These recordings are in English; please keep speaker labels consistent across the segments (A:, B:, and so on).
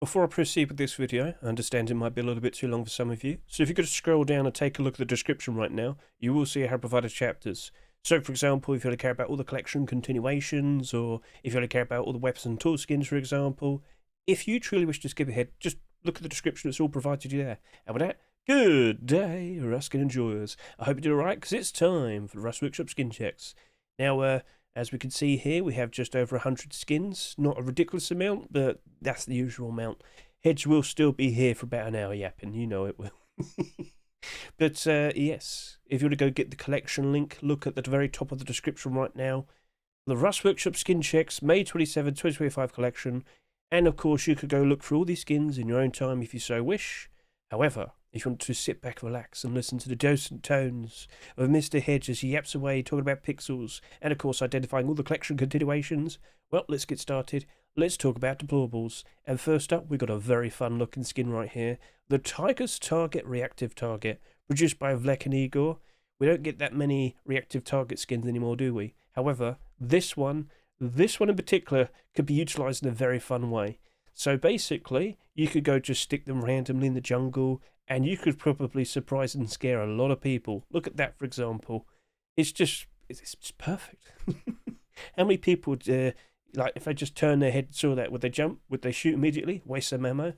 A: Before I proceed with this video, I understand it might be a little bit too long for some of you, so if you could scroll down and take a look at the description right now, you will see I have provided chapters. So for example, if you only care about all the collection continuations, or if you only care about all the weapons and tool skins, for example, if you truly wish to skip ahead, just look at the description, it's all provided you there. And with that, good day, Ruskin enjoyers. I hope you did alright, because it's time for the Rust Workshop skin checks. Now, as we can see here, we have just over 100 skins. Not a ridiculous amount, but that's the usual amount. Hedge will still be here for about an hour yapping, you know it will. But yes, if you want to go get the collection link, look at the very top of the description right now. The Rust Workshop Skin Checks, May 27, 2025 collection. And of course, you could go look for all these skins in your own time if you so wish. However, if you want to sit back, relax, and listen to the docent tones of Mr. Hedge as he yaps away talking about pixels, and of course identifying all the collection continuations, well, let's get started. Let's talk about deployables. And first up, we've got a very fun looking skin right here. The Tiger's Target Reactive Target, produced by Vlek and Igor. We don't get that many reactive target skins anymore, do we? However, this one in particular could be utilised in a very fun way. So basically, you could go just stick them randomly in the jungle, and you could probably surprise and scare a lot of people. Look at that, for example. It's perfect. How many people, like, if they just turn their head and saw that, would they jump? Would they shoot immediately? Waste some ammo?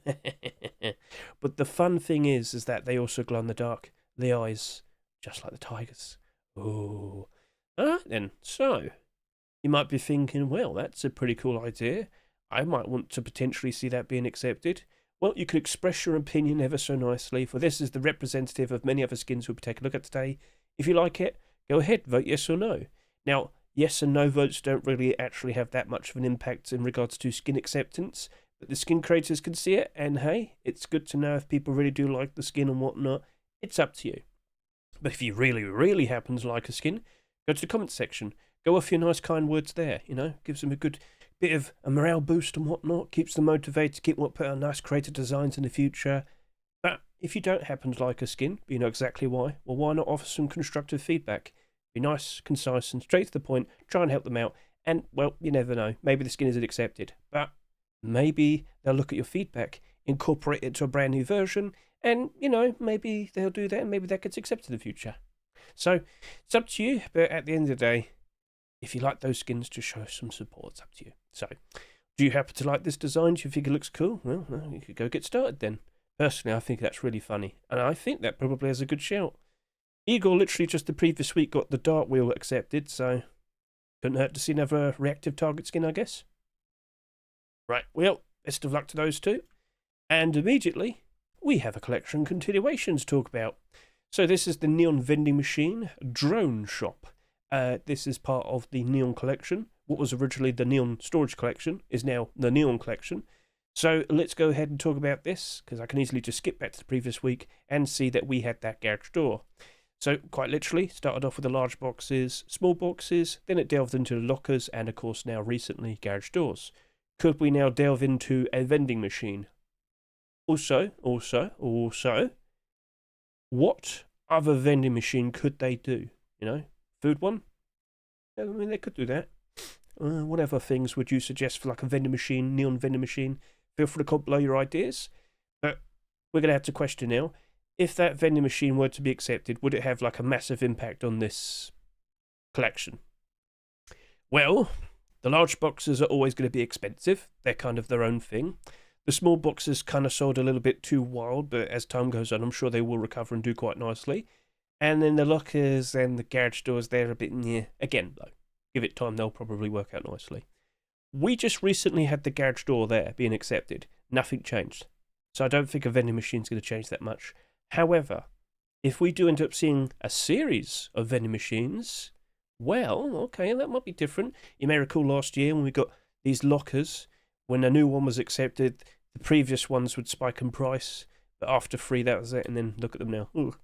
A: But the fun thing is that they also glow in the dark. The eyes, just like the tigers. Oh. Alright then, so, you might be thinking, well, that's a pretty cool idea. I might want to potentially see that being accepted. Well, you could express your opinion ever so nicely, for this is the representative of many other skins we'll be taking a look at today. If you like it, go ahead, vote yes or no. Now, yes and no votes don't really actually have that much of an impact in regards to skin acceptance, but the skin creators can see it, and hey, it's good to know if people really do like the skin and whatnot. It's up to you. But if you really, really happen to like a skin, go to the comments section. Go off your nice kind words there, you know, gives them a good bit of a morale boost and whatnot, keeps them motivated to put out nice creative designs in the future. But if you don't happen to like a skin, but you know exactly why, well, why not offer some constructive feedback? Be nice, concise, and straight to the point, try and help them out, and, well, you never know, maybe the skin isn't accepted, but maybe they'll look at your feedback, incorporate it to a brand new version, and, you know, maybe they'll do that, and maybe that gets accepted in the future. So, it's up to you, but at the end of the day, if you like those skins, just show some support. It's up to you. So, do you happen to like this design? Do you think it looks cool? Well, you could go get started then. Personally, I think that's really funny. And I think that probably has a good shout. Igor literally just the previous week got the dart wheel accepted, so couldn't hurt to see another reactive target skin, I guess. Right, well, best of luck to those two. And immediately, we have a collection continuation to talk about. So this is the Neon Vending Machine Drone Shop. This is part of the Neon collection. What was originally the Neon Storage collection is now the Neon collection. So let's go ahead and talk about this, because I can easily just skip back to the previous week and see that we had that garage door. So quite literally, started off with the large boxes, small boxes, then it delved into the lockers, and of course now recently garage doors. Could we now delve into a vending machine? Also, what other vending machine could they do? You know? Food one? I mean, they could do that. What other things would you suggest for like a vending machine, neon vending machine? Feel free to comment below your ideas. But we're going to have to question now, if that vending machine were to be accepted, would it have like a massive impact on this collection? Well, the large boxes are always going to be expensive. They're kind of their own thing. The small boxes kind of sold a little bit too wild, but as time goes on, I'm sure they will recover and do quite nicely. And then the lockers and the garage doors, they're a bit near. Again, though, give it time, they'll probably work out nicely. We just recently had the garage door there being accepted. Nothing changed. So I don't think a vending machine's going to change that much. However, if we do end up seeing a series of vending machines, well, okay, that might be different. You may recall last year when we got these lockers, when a new one was accepted, the previous ones would spike in price, but after 3, that was it, and then look at them now. Ooh.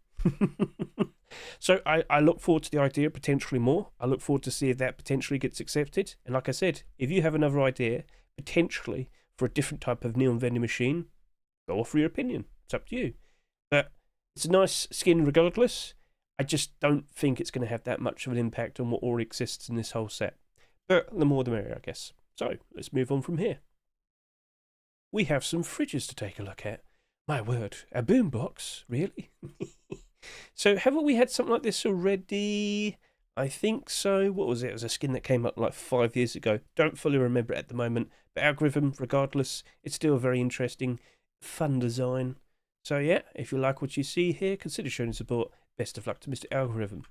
A: So I look forward to the idea potentially more. I look forward to see if that potentially gets accepted. And like I said, if you have another idea potentially for a different type of neon vending machine, go off for your opinion. It's up to you. But it's a nice skin regardless. I just don't think it's going to have that much of an impact on what already exists in this whole set. But the more the merrier, I guess. So let's move on from here. we have some fridges to take a look at. My word, a boombox? Really? So haven't we had something like this already? I think so. What was it? It was a skin that came up like 5 years ago. Don't fully remember it at the moment. But algorithm, regardless, it's still a very interesting, fun design. So yeah, if you like what you see here, consider showing support. Best of luck to Mr. Algorithm.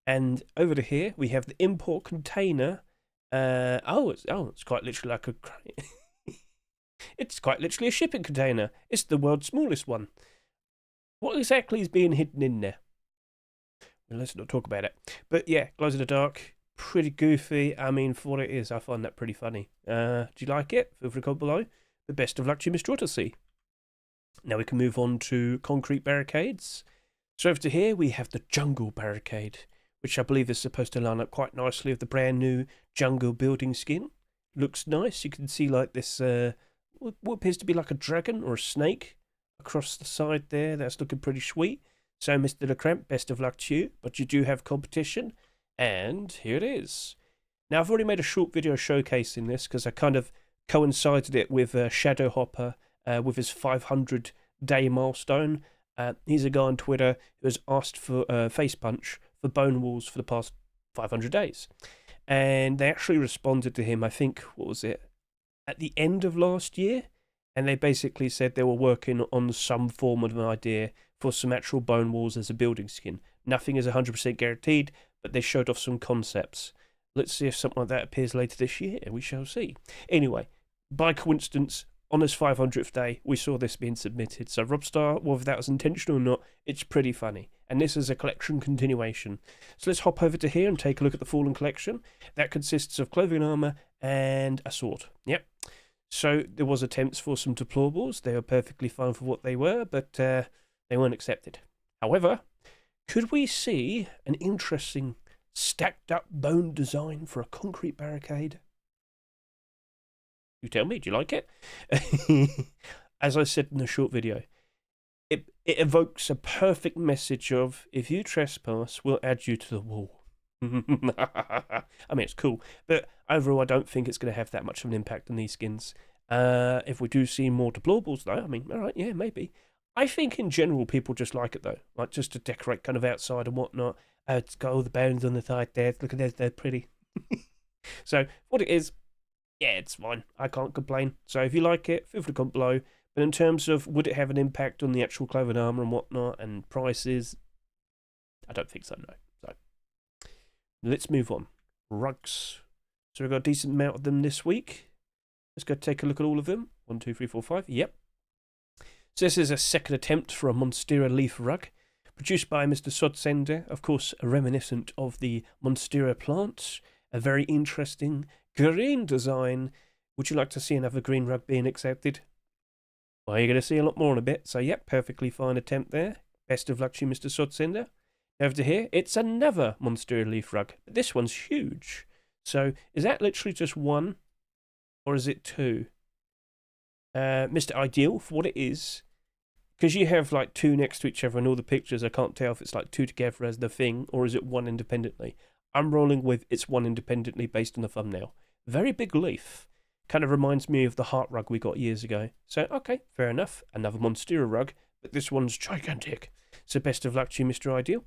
A: And over to here, we have the import container. It's quite literally like a... It's quite literally a shipping container. It's the world's smallest one. What exactly is being hidden in there? Well, let's not talk about it. But yeah, glows in the dark. Pretty goofy. I mean, for what it is, I find that pretty funny. Do you like it? Feel free to comment below. The best of luck to you, Mr. Odyssey. Now we can move on to concrete barricades. So over to here, we have the jungle barricade, which I believe is supposed to line up quite nicely with the brand new jungle building skin. Looks nice. You can see like this, what appears to be like a dragon or a snake across the side there. That's looking pretty sweet. So Mr. LeCramp, best of luck to you. But you do have competition. And here it is. Now I've already made a short video showcasing this because I kind of coincided it with Shadow Hopper with his 500-day milestone. He's a guy on Twitter who has asked for face punch for bone walls for the past 500 days. And they actually responded to him, I think, what was it, at the end of last year? And they basically said they were working on some form of an idea for some actual bone walls as a building skin. Nothing is 100% guaranteed, but they showed off some concepts. Let's see if something like that appears later this year. We shall see. Anyway, by coincidence, on his 500th day, we saw this being submitted. So Robstar, whether that was intentional or not, it's pretty funny. And this is a collection continuation. So let's hop over to here and take a look at the Fallen collection. That consists of clothing armour and a sword. Yep. So there was attempts for some deployables. They were perfectly fine for what they were, but they weren't accepted. However, could we see an interesting stacked up bone design for a concrete barricade? You tell me, do you like it? As I said in the short video, it evokes a perfect message of, if you trespass, we'll add you to the wall. I mean, it's cool, but overall I don't think it's going to have that much of an impact on these skins. If we do see more deployables though, I mean, alright, yeah, maybe. I think in general people just like it though, like just to decorate kind of outside and whatnot. It's got all the bones on the side there, look at those, they're pretty. So, what it is, yeah, it's fine, I can't complain. So if you like it, feel free to comment below. But in terms of would it have an impact on the actual clothing armour and whatnot and prices, I don't think so, no. So let's move on. Rugs. So we've got a decent amount of them this week. Let's go take a look at all of them. 1, 2, 3, 4, 5. Yep. So this is a second attempt for a Monstera leaf rug, produced by Mr. Sodsender, of course, reminiscent of the Monstera plants. A very interesting green design. Would you like to see another green rug being accepted? Well, you're going to see a lot more in a bit. So, yep, perfectly fine attempt there. Best of luck to you, Mr. Sodsender. Over to here, it's another Monstera leaf rug. But this one's huge. So, is that literally just one? Or is it two? Mr. Ideal, for what it is, because you have like two next to each other in all the pictures, I can't tell if it's like two together as the thing, or is it one independently. I'm rolling with it's one independently based on the thumbnail. Very big leaf. Kind of reminds me of the heart rug we got years ago. So, okay, fair enough. Another Monstera rug, but this one's gigantic. So best of luck to you, Mr. Ideal.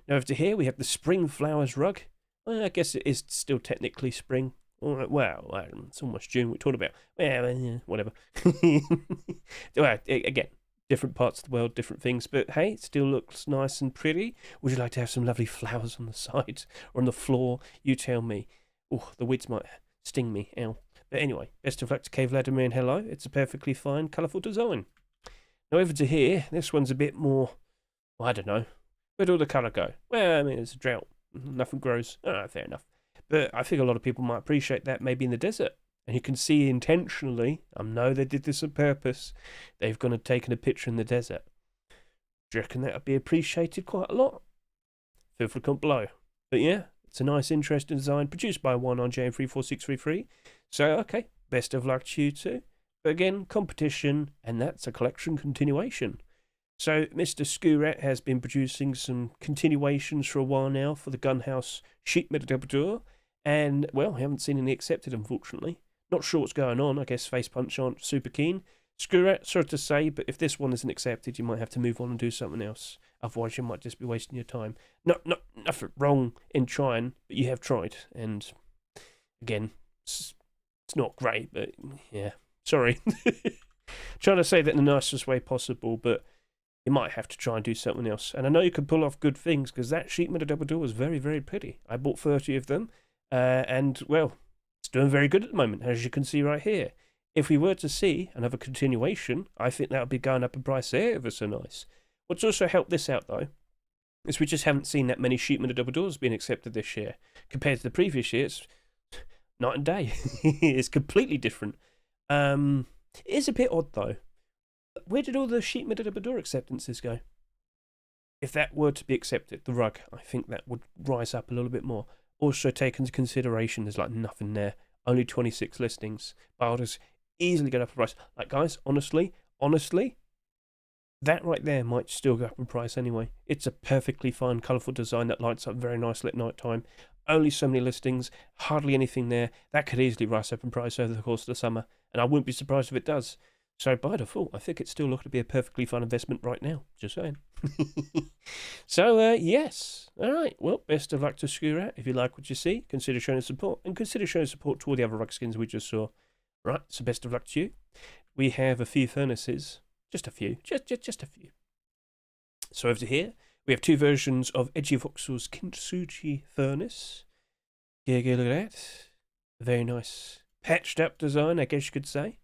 A: Now over to here, we have the Spring Flowers rug. Well, I guess it is still technically spring. All right, well, it's almost June we're talking about. Well, whatever. Well, again, different parts of the world, different things. But hey, it still looks nice and pretty. Would you like to have some lovely flowers on the side or on the floor? You tell me. Oh, the weeds might sting me. Ow. But anyway, best of luck to Cave Vladimir and hello. It's a perfectly fine, colourful design. Now over to here, this one's a bit more, well, I don't know. Where'd all the colour go? Well, I mean, it's a drought. Nothing grows. Fair enough. But I think a lot of people might appreciate that maybe in the desert. And you can see intentionally, I know they did this on purpose, they've gone and taken a picture in the desert. Do you reckon that would be appreciated quite a lot? Feel free to comment below. But yeah, it's a nice, interesting design produced by one on JM34633. So, okay, best of luck to you too. But again, competition, and that's a collection continuation. So, Mr. Skuret has been producing some continuations for a while now for the Gunhouse sheet metal double door. And, well, I haven't seen any accepted, unfortunately. Not sure what's going on. I guess Face Punch aren't super keen. Screw it, sorry to say, but if this one isn't accepted, you might have to move on and do something else. Otherwise, you might just be wasting your time. Nothing wrong in trying, but you have tried. And again, it's not great, but yeah, sorry. Trying to say that in the nicest way possible, but you might have to try and do something else. And I know you can pull off good things, because that sheet metal double door was very, very pretty. I bought 30 of them, and, well, it's doing very good at the moment, as you can see right here. If we were to see another continuation, I think that would be going up in price ever so nice. What's also helped this out, though, is we just haven't seen that many sheet metal double doors being accepted this year. Compared to the previous year, it's night and day. It's completely different. It is a bit odd, though. Where did all the sheet metal double door acceptances go? If that were to be accepted, the rug, I think that would rise up a little bit more. Also take into consideration there's like nothing there. Only 26 listings. Bilders easily get up in price. Like, guys, honestly, that right there might still go up in price anyway. It's a perfectly fine, colourful design that lights up very nicely at night time. Only so many listings, hardly anything there. That could easily rise up in price over the course of the summer, and I wouldn't be surprised if it does. So by default, I think it's still looking to be a perfectly fine investment right now. Just saying. So, yes. All right. Well, best of luck to Screw Out. If you like what you see, consider showing support, and consider showing support to all the other rug skins we just saw. Right. So best of luck to you. We have a few furnaces. Just a few. Just a few. So over to here, we have two versions of Edgy Voxel's Kintsugi furnace. Yeah, look at that. Very nice. Patched up design, I guess you could say.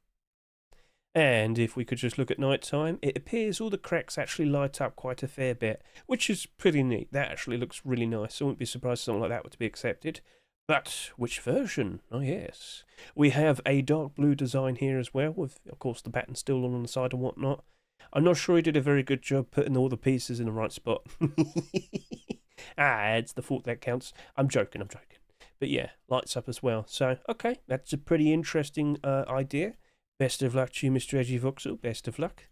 A: And if we could just look at night time, it appears all the cracks actually light up quite a fair bit, which is pretty neat. That actually looks really nice. I wouldn't be surprised if something like that were to be accepted. But which version? Oh, yes. We have a dark blue design here as well, with, of course, the pattern still on the side and whatnot. I'm not sure he did a very good job putting all the pieces in the right spot. It's the thought that counts. I'm joking. But yeah, lights up as well. So, okay, that's a pretty interesting idea. Best of luck to you, Mr. Edgy Voxel. Best of luck.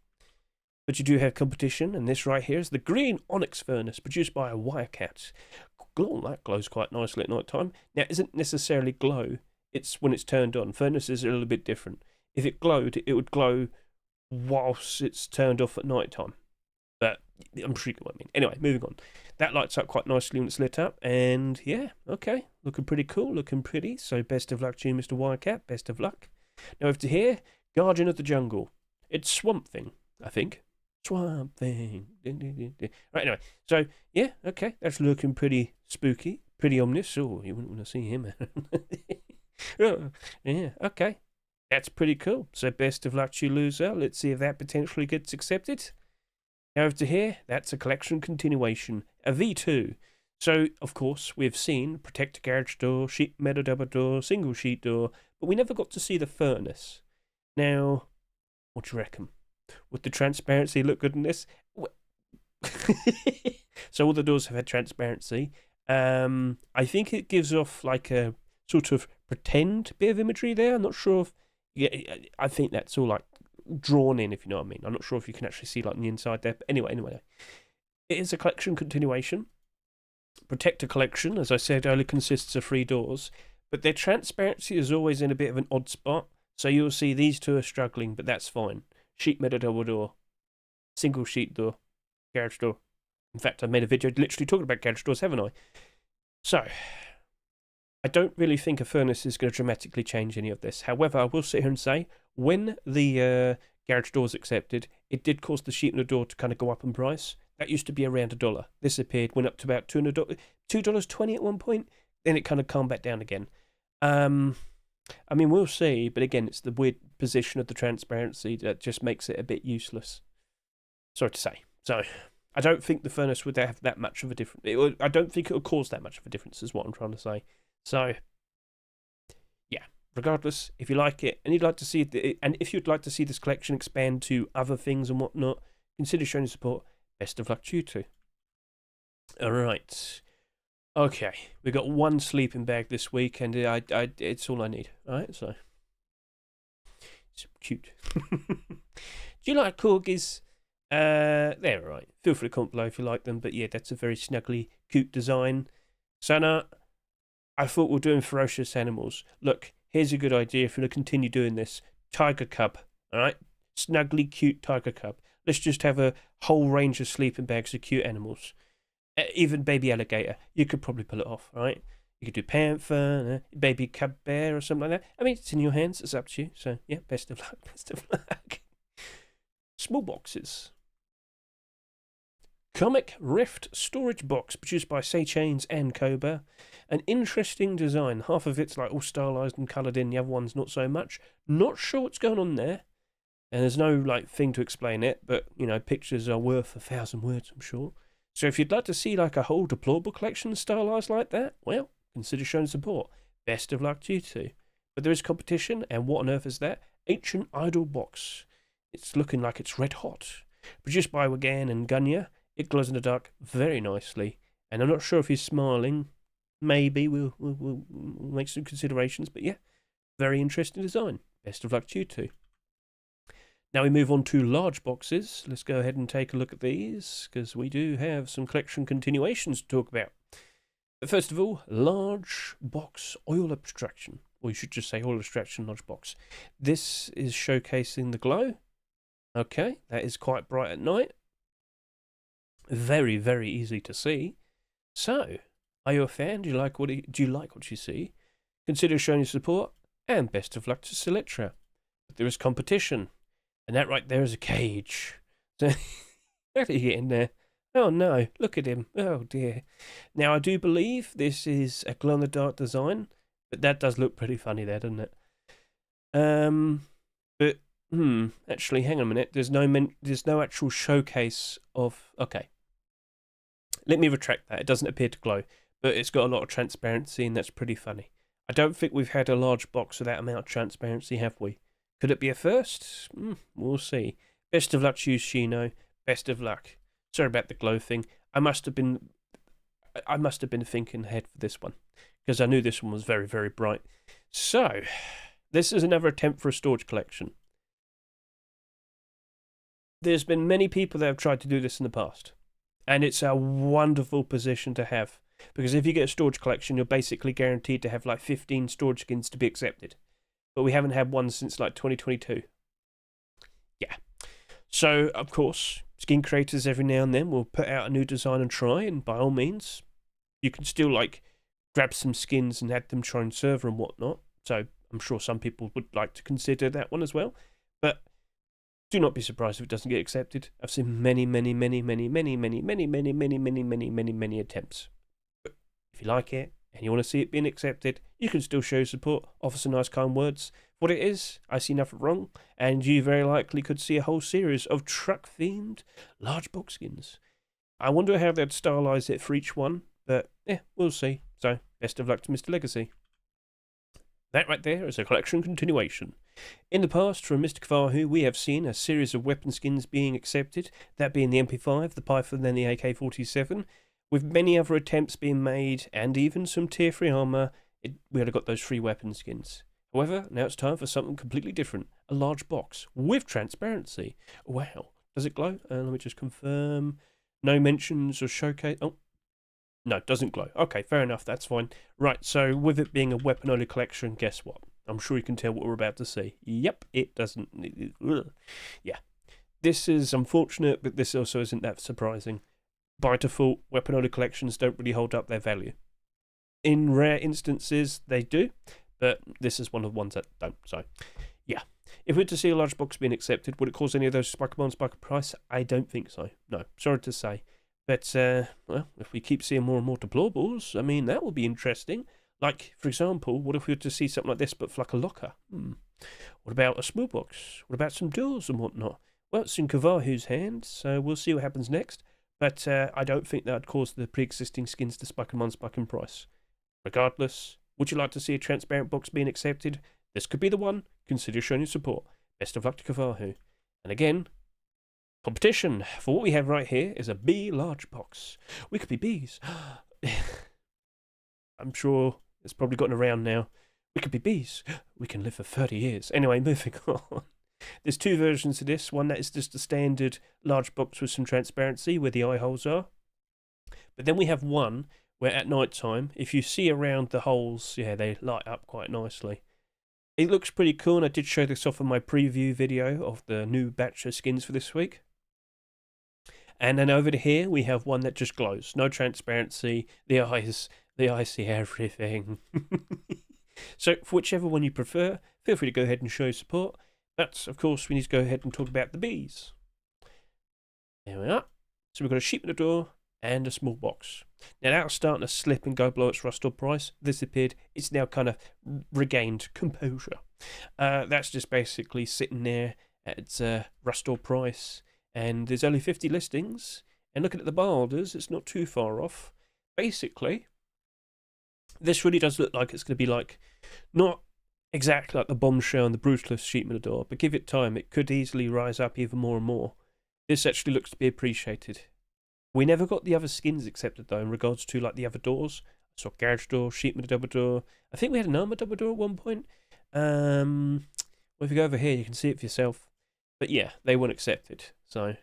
A: But you do have competition, and this right here is the green onyx furnace produced by a Wirecat. That glows quite nicely at night time. Now, it isn't necessarily glow. It's when it's turned on. Furnaces are a little bit different. If it glowed, it would glow whilst it's turned off at night time. But I'm sure you get what I mean. Anyway, moving on. That lights up quite nicely when it's lit up. And yeah, okay. Looking pretty cool. Looking pretty. So best of luck to you, Mr. Wirecat. Best of luck. Now over to here. Guardian of the Jungle. It's Swamp Thing, I think. Swamp Thing. Right, anyway. So, yeah, okay. That's looking pretty spooky. Pretty ominous. Oh, you wouldn't want to see him. Oh, yeah, okay. That's pretty cool. So, best of luck to you, loser. Let's see if that potentially gets accepted. Now, over to here. That's a collection continuation. A V2. So, of course, we've seen Protector Garage Door, Sheet Metal Double Door, Single Sheet Door, but we never got to see the furnace. Now, what do you reckon? Would the transparency look good in this? So all the doors have had transparency. I think it gives off like a sort of pretend bit of imagery there. I'm not sure if... Yeah, I think that's all like drawn in, if you know what I mean. I'm not sure if you can actually see like the inside there. But anyway. It is a collection continuation. Protector collection, as I said, only consists of 3 doors. But their transparency is always in a bit of an odd spot. So you'll see these two are struggling, but that's fine. Sheet metal double door, single sheet door, garage door. In fact, I made a video literally talking about garage doors, haven't I? So, I don't really think a furnace is going to dramatically change any of this. However, I will sit here and say, when the garage door is accepted, it did cause the sheet metal door to kind of go up in price. That used to be around $1. This appeared, went up to about $2.20 at one point. Then it kind of calmed back down again. I mean, we'll see, but again, it's the weird position of the transparency that just makes it a bit useless. Sorry to say. So, I don't think the furnace would have that much of a difference. I don't think it will cause that much of a difference, is what I'm trying to say. So, yeah, regardless, if you like it, and you'd like to see it, and if you'd like to see this collection expand to other things and whatnot, consider showing support. Best of luck to you too. All right. Okay, we got 1 sleeping bag this week, and it's all I need. All right, so it's cute. Do you like corgis? They're all right. Feel free to comment below if you like them. But yeah, that's a very snuggly, cute design. So now, I thought we're doing ferocious animals. Look, here's a good idea if you're going to continue doing this. Tiger cub, all right? Snuggly, cute tiger cub. Let's just have a whole range of sleeping bags of cute animals. Even baby alligator. You could probably pull it off, right? You could do panther, baby cub bear or something like that. I mean, it's in your hands. It's up to you. So, yeah, best of luck. Best of luck. Small boxes. Comic Rift storage box produced by Say Chains and Cobra. An interesting design. Half of it's like all stylized and coloured in. The other one's not so much. Not sure what's going on there. And there's no like thing to explain it. But, you know, pictures are worth 1,000 words, I'm sure. So if you'd like to see like a whole deployable collection stylized like that, well, consider showing support. Best of luck to you two. But there is competition, and what on earth is that? Ancient Idol box. It's looking like it's red hot. Produced by Wagan and Gunya. It glows in the dark very nicely. And I'm not sure if he's smiling. Maybe we'll make some considerations. But yeah, very interesting design. Best of luck to you two. Now we move on to large boxes. Let's go ahead and take a look at these, because we do have some collection continuations to talk about. But first of all, large box oil abstraction. Or you should just say oil abstraction large box. This is showcasing the glow. Okay, that is quite bright at night. Very, very easy to see. So, are you a fan? Do you like what you see? Consider showing your support, and best of luck to Selectra. But there is competition, and that right there is a cage. So, how did he get in there? Oh no, look at him. Oh dear. Now I do believe this is a glow-in-the-dark design, but that does look pretty funny there, doesn't it? But actually, hang on a minute. There's no actual showcase of. Okay. Let me retract that. It doesn't appear to glow, but it's got a lot of transparency, and that's pretty funny. I don't think we've had a large box with that amount of transparency, have we? Could it be a first? We'll see. Best of luck to you, Shino. Best of luck. Sorry about the glow thing. I must have been thinking ahead for this one, because I knew this one was very, very bright. So, this is another attempt for a storage collection. There's been many people that have tried to do this in the past. And it's a wonderful position to have. Because if you get a storage collection, you're basically guaranteed to have like 15 storage skins to be accepted. But we haven't had one since like 2022. Yeah. So, of course, skin creators every now and then will put out a new design and try. And by all means, you can still like grab some skins and add them to your own server and whatnot. So I'm sure some people would like to consider that one as well. But do not be surprised if it doesn't get accepted. I've seen many attempts. But if you like it and you want to see it being accepted, you can still show support, offer some nice kind words. What it is, I see nothing wrong, and you very likely could see a whole series of truck-themed large box skins. I wonder how they'd stylize it for each one, but yeah, we'll see. So, best of luck to Mr. Legacy. That right there is a collection continuation. In the past, from Mr. Kavahu, we have seen a series of weapon skins being accepted, that being the MP5, the Python, and the AK-47, with many other attempts being made, and even some tier 3 armour. We had got those 3 weapon skins. However, now it's time for something completely different. A large box with transparency. Wow. Does it glow? Let me just confirm. No mentions or showcase. Oh. No, it doesn't glow. Okay, fair enough. That's fine. Right, so with it being a weapon-only collection, guess what? I'm sure you can tell what we're about to see. Yep, it doesn't. Yeah. This is unfortunate, but this also isn't that surprising. By default, weapon-only collections don't really hold up their value. In rare instances, they do, but this is one of the ones that don't. So, yeah. If we were to see a large box being accepted, would it cause any of those spike on spike price? I don't think so. No, sorry to say. But, well, if we keep seeing more and more deployables, I mean, that will be interesting. Like, for example, what if we were to see something like this, but for like a locker? What about a small box? What about some doors and whatnot? Well, it's in Kavahu's hands, so we'll see what happens next. But I don't think that would cause the pre-existing skins to spike in price. Regardless, would you like to see a transparent box being accepted? This could be the one. Consider showing your support. Best of luck to Kavahu. And again, competition for what we have right here is a bee large box. We could be bees. I'm sure it's probably gotten around now. We could be bees. We can live for 30 years. Anyway, moving on. There's 2 versions of this. One that is just a standard large box with some transparency where the eye holes are. But then we have one where at night time, if you see around the holes, yeah, they light up quite nicely. It looks pretty cool, and I did show this off in my preview video of the new batch of skins for this week. And then over to here, we have one that just glows. No transparency. The eyes see everything. So, for whichever one you prefer, feel free to go ahead and show support. But, of course, we need to go ahead and talk about the bees. There we are. So we've got a sheep in the door and a small box. Now that was starting to slip and go below its Rust price. This appeared. It's now kind of regained composure. That's just basically sitting there at its Rust price. And there's only 50 listings. And looking at the bar orders, it's not too far off. Basically, this really does look like it's going to be like, not exactly like the Bombshell and the Brutalist sheep in the door, but give it time. It could easily rise up even more and more. This actually looks to be appreciated. We never got the other skins accepted, though, in regards to like the other doors. I saw Garage Door, Sheep with a double door. I think we had an Armour double door at one point. Well, if you go over here, you can see it for yourself. But yeah, they weren't accepted, so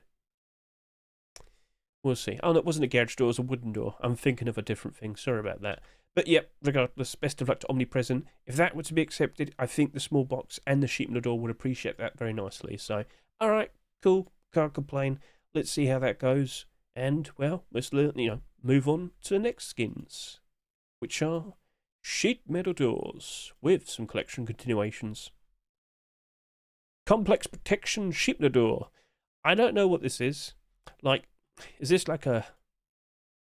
A: we'll see. Oh, no, it wasn't a garage door, it was a wooden door. I'm thinking of a different thing. Sorry about that. But yep, regardless, best of luck to Omnipresent. If that were to be accepted, I think the small box and the sheep in the door would appreciate that very nicely. So, alright, cool. Can't complain. Let's see how that goes. And, well, let's move on to the next skins, which are sheet metal doors with some collection continuations. Complex protection sheet metal door. I don't know what this is. Like, is this like a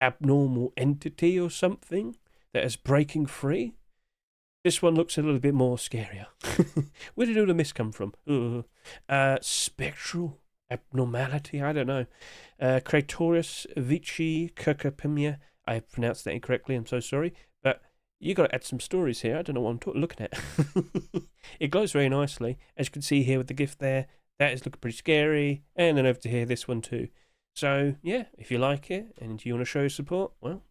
A: abnormal entity or something that is breaking free? This one looks a little bit more scarier. Where did all the mist come from? Spectral abnormality, I don't know. Kratorius Vici Kirkapimia. I pronounced that incorrectly, I'm so sorry. But you got to add some stories here. I don't know what I'm looking at. It glows very nicely. As you can see here with the gift there, that is looking pretty scary. And then over to here, this one too. So, yeah, if you like it and you want to show support, well,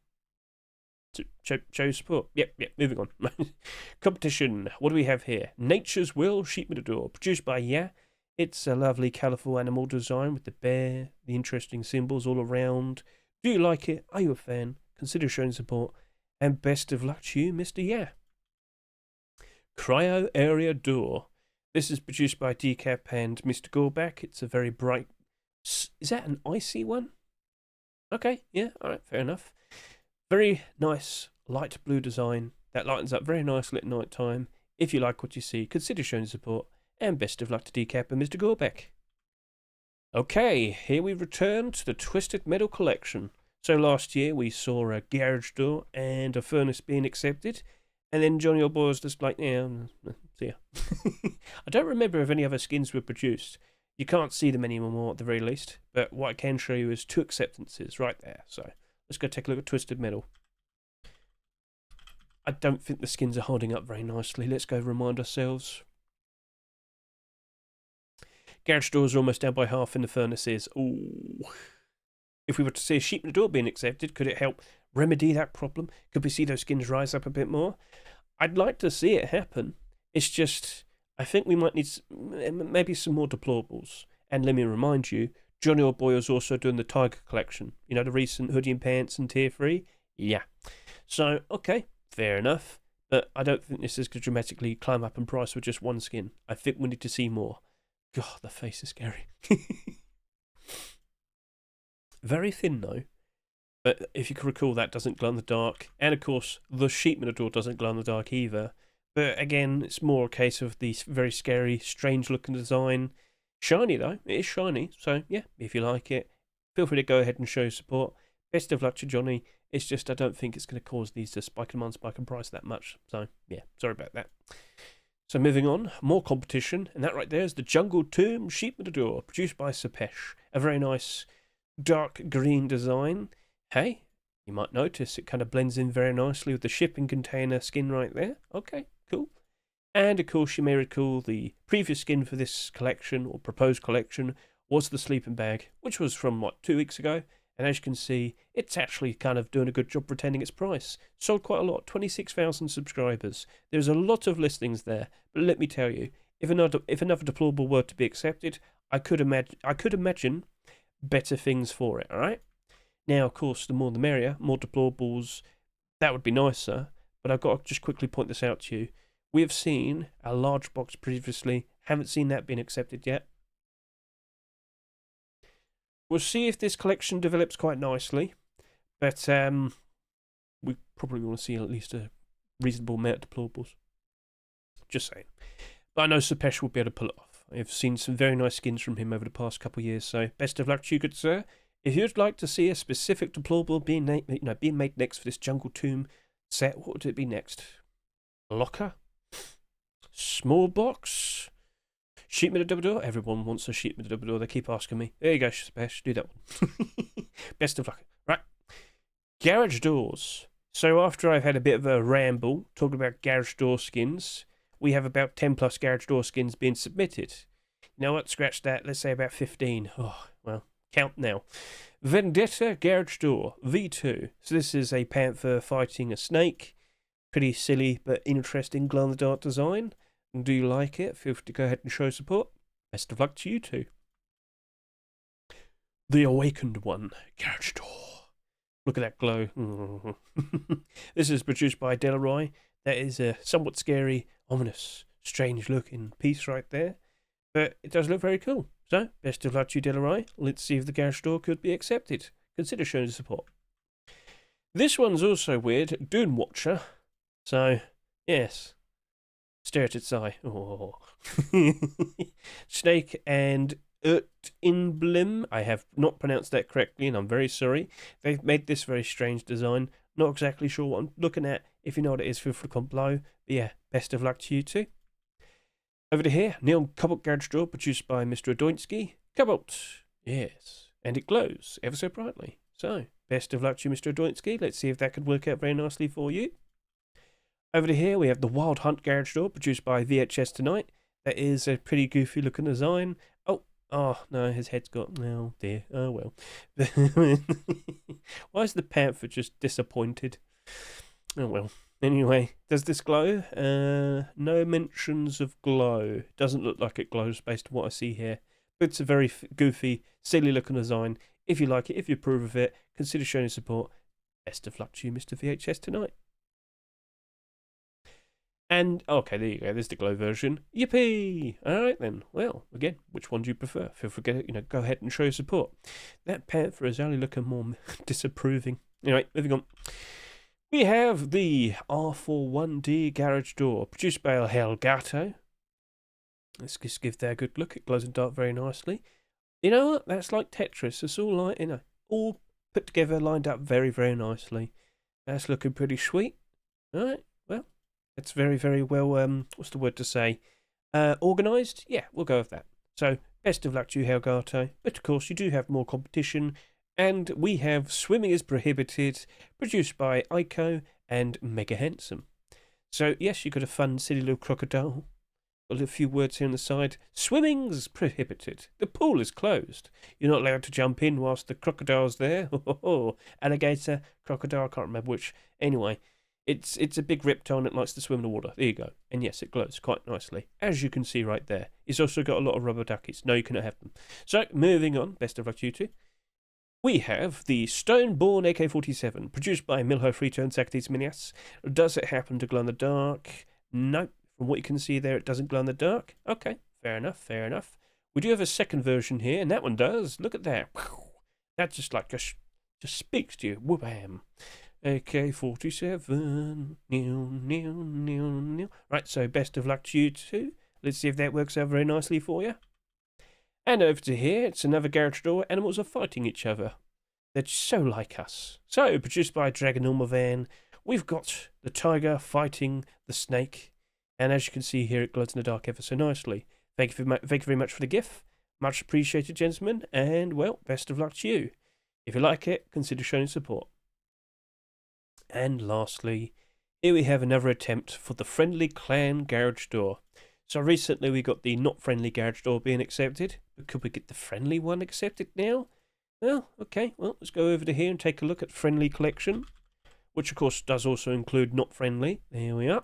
A: show support. Yep, moving on. Competition. What do we have here? Nature's Will Sheep Matador, produced by It's a lovely, colourful animal design with the bear, the interesting symbols all around. Do you like it? Are you a fan? Consider showing support. And best of luck to you, Mr. Cryo Area Door. This is produced by Decap and Mr. Gorback. It's a very bright... Is that an icy one? Okay, yeah, alright, fair enough. Very nice light blue design that lightens up very nicely at night time. If you like what you see, consider showing support. And best of luck to Decap and Mr. Gorback. Okay, here we return to the Twisted Metal Collection. So last year we saw a garage door and a furnace being accepted. And then Johnny Old Boy was just like, yeah, see ya. I don't remember if any other skins were produced. You can't see them anymore at the very least. But what I can show you is 2 acceptances right there. So let's go take a look at Twisted Metal. I don't think the skins are holding up very nicely. Let's go remind ourselves. Garage doors are almost down by half in the furnaces. Ooh. If we were to see a sheep in the door being accepted, could it help remedy that problem? Could we see those skins rise up a bit more? I'd like to see it happen. It's just, I think we might need maybe some more deployables. And let me remind you, Johnny Old Boy is also doing the Tiger Collection. You know, the recent hoodie and pants and tier 3? Yeah. So, okay, fair enough. But I don't think this is going to dramatically climb up in price with just one skin. I think we need to see more. God, the face is scary. Very thin, though. But if you can recall, that doesn't glow in the dark. And, of course, the sheep in the door doesn't glow in the dark either. But, again, it's more a case of the very scary, strange-looking design. Shiny, though. It is shiny. So, yeah, if you like it, feel free to go ahead and show support. Best of luck to Johnny. It's just I don't think it's going to cause these to spike in price that much. So, yeah, sorry about that. So moving on, more competition, and that right there is the Jungle Tomb Sheep Matador, produced by Sepesh. A very nice dark green design. Hey, you might notice it kind of blends in very nicely with the shipping container skin right there. Okay, cool. And of course you may recall the previous skin for this collection, or proposed collection, was the sleeping bag, which was from, 2 weeks ago. And as you can see, it's actually kind of doing a good job retaining its price. Sold quite a lot, 26,000 subscribers. There's a lot of listings there, but let me tell you, if another deployable were to be accepted, I could imagine better things for it, alright? Now, of course, the more the merrier, more deployables, that would be nicer, but I've got to just quickly point this out to you. We have seen a large box previously. Haven't seen that being accepted yet. We'll see if this collection develops quite nicely. But we probably want to see at least a reasonable amount of deployables. Just saying. But I know Supesh will be able to pull it off. I've seen some very nice skins from him over the past couple of years, so best of luck to you, good sir. If you'd like to see a specific deployable being made next for this Jungle Tomb set, what would it be next? Locker? Small box? Sheet metal double door? Everyone wants a sheet metal double door. They keep asking me. There you go, Supesh. Do that one. Best of luck. Right. Garage doors. So after I've had a bit of a ramble talking about garage door skins, we have about 10 plus garage door skins being submitted. You know what? Scratch that. Let's say about 15. Oh, well, count now. Vendetta garage door V2. So this is a panther fighting a snake. Pretty silly but interesting glow-in-the-dark design. Do you like it? Feel free to go ahead and show support. Best of luck to you too. The Awakened One garage door. Look at that glow. This is produced by Delroy. That is a somewhat scary, ominous, strange-looking piece right there. But it does look very cool. So, best of luck to you, Delroy. Let's see if the garage door could be accepted. Consider showing support. This one's also weird. Dune Watcher. So, yes. Stare at its eye. Oh. Snake and Emblem. I have not pronounced that correctly, and I'm very sorry. They've made this very strange design. Not exactly sure what I'm looking at. If you know what it is, feel free to comment below. But yeah, best of luck to you too. Over to here, Neon Cobalt Garage Door, produced by Mr. Adoinsky. Cobalt. Yes. And it glows ever so brightly. So, best of luck to you, Mr. Adoinsky. Let's see if that could work out very nicely for you. Over to here, we have the Wild Hunt Garage Door, produced by VHS Tonight. That is a pretty goofy looking design. Oh, no, his head's got... Oh, dear. Oh, well. Why is the panther just disappointed? Oh, well. Anyway, does this glow? No mentions of glow. Doesn't look like it glows based on what I see here. But it's a very goofy, silly-looking design. If you like it, if you approve of it, consider showing support. Best of luck to you, Mr. VHS Tonight. And, okay, there you go. There's the glow version. Yippee! All right, then. Well, again, which one do you prefer? Feel free to, go ahead and show your support. That panther is only looking more disapproving. Anyway, moving on. We have the R41D Garage Door, produced by El Helgato. Let's just give that a good look. It glows in the dark very nicely. You know what? That's like Tetris. It's all like, all put together, lined up very, very nicely. That's looking pretty sweet. All right, well. It's very, very well, what's the word to say? Organised? Yeah, we'll go with that. So, best of luck to you, Helgato. But, of course, you do have more competition. And we have Swimming is Prohibited, produced by Ico and Mega Handsome. So, yes, you got a fun, silly little crocodile. Got a few words here on the side. Swimming's prohibited. The pool is closed. You're not allowed to jump in whilst the crocodile's there. Alligator, crocodile, I can't remember which. Anyway. It's a big reptile and it likes to swim in the water. There you go. And yes, it glows quite nicely, as you can see right there. It's also got a lot of rubber duckies. No, you cannot have them. So, moving on. Best of luck to you two. We have the Stoneborn AK-47, produced by Milho Frito and Socrates Minias. Does it happen to glow in the dark? No. From what you can see there, it doesn't glow in the dark. Okay, fair enough, fair enough. We do have a second version here, and that one does. Look at that. That just just speaks to you. Whoop-bam. AK-47, Right, so best of luck to you too. Let's see if that works out very nicely for you. And over to here, it's another garage door. Animals are fighting each other. They're so like us. So, produced by Dragon Van, we've got the tiger fighting the snake. And as you can see here, it glows in the dark ever so nicely. Thank you very much for the gift. Much appreciated, gentlemen. And, well, best of luck to you. If you like it, consider showing support. And lastly, here we have another attempt for the Friendly Clan Garage Door. So recently we got the not friendly garage door being accepted, but could we get the friendly one accepted now? Well, okay, well, let's go over to here and take a look at Friendly Collection, which of course does also include not friendly. There we are.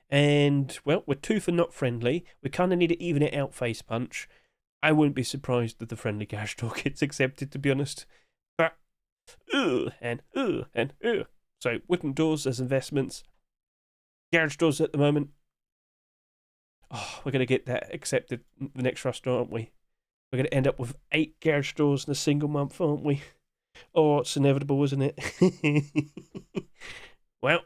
A: And, well, we're 2 for not friendly. We kind of need to even it out, Face Punch. I wouldn't be surprised that the friendly garage door gets accepted, to be honest. But, and. So, wooden doors as investments. Garage doors at the moment, Oh, we're going to get that accepted the next rust, aren't we? We're going to end up with 8 garage doors in a single month, aren't we? Oh, it's inevitable, isn't it? Well,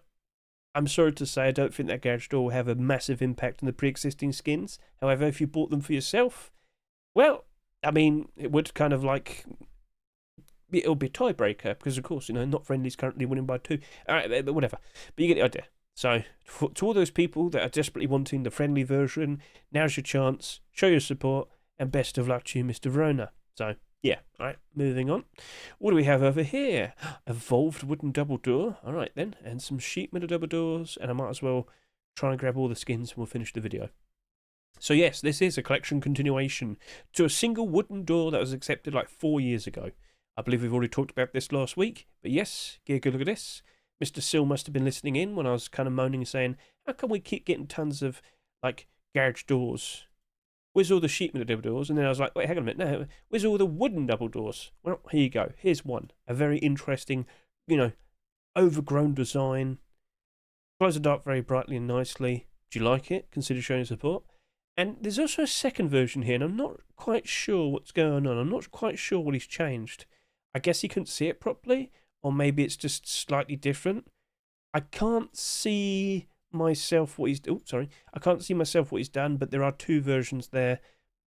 A: I'm sorry to say I don't think that garage door will have a massive impact on the pre-existing skins. However, if you bought them for yourself, well, I mean, it would kind of like... It'll be a tiebreaker, because of course, Not Friendly's currently winning by 2. Alright, but whatever. But you get the idea. So, to all those people that are desperately wanting the friendly version, now's your chance. Show your support, and best of luck to you, Mr. Verona. So, yeah, alright, moving on. What do we have over here? Evolved wooden double door. Alright then, and some sheet metal double doors, and I might as well try and grab all the skins and we'll finish the video. So yes, this is a collection continuation to a single wooden door that was accepted like 4 years ago. I believe we've already talked about this last week, but yes, get a good look at this. Mr. Sill must have been listening in when I was kind of moaning and saying, how come we keep getting tons of, like, garage doors? Where's all the sheet metal double doors? And then I was like, wait, hang on a minute, no, where's all the wooden double doors? Well, here you go. Here's one. A very interesting, overgrown design. Glows the dark very brightly and nicely. Do you like it? Consider showing support. And there's also a second version here, and I'm not quite sure what's going on. I'm not quite sure what he's changed. I guess he couldn't see it properly, or maybe it's just slightly different. I can't see myself what he's... Oh, sorry. I can't see myself what he's done, but there are 2 versions there.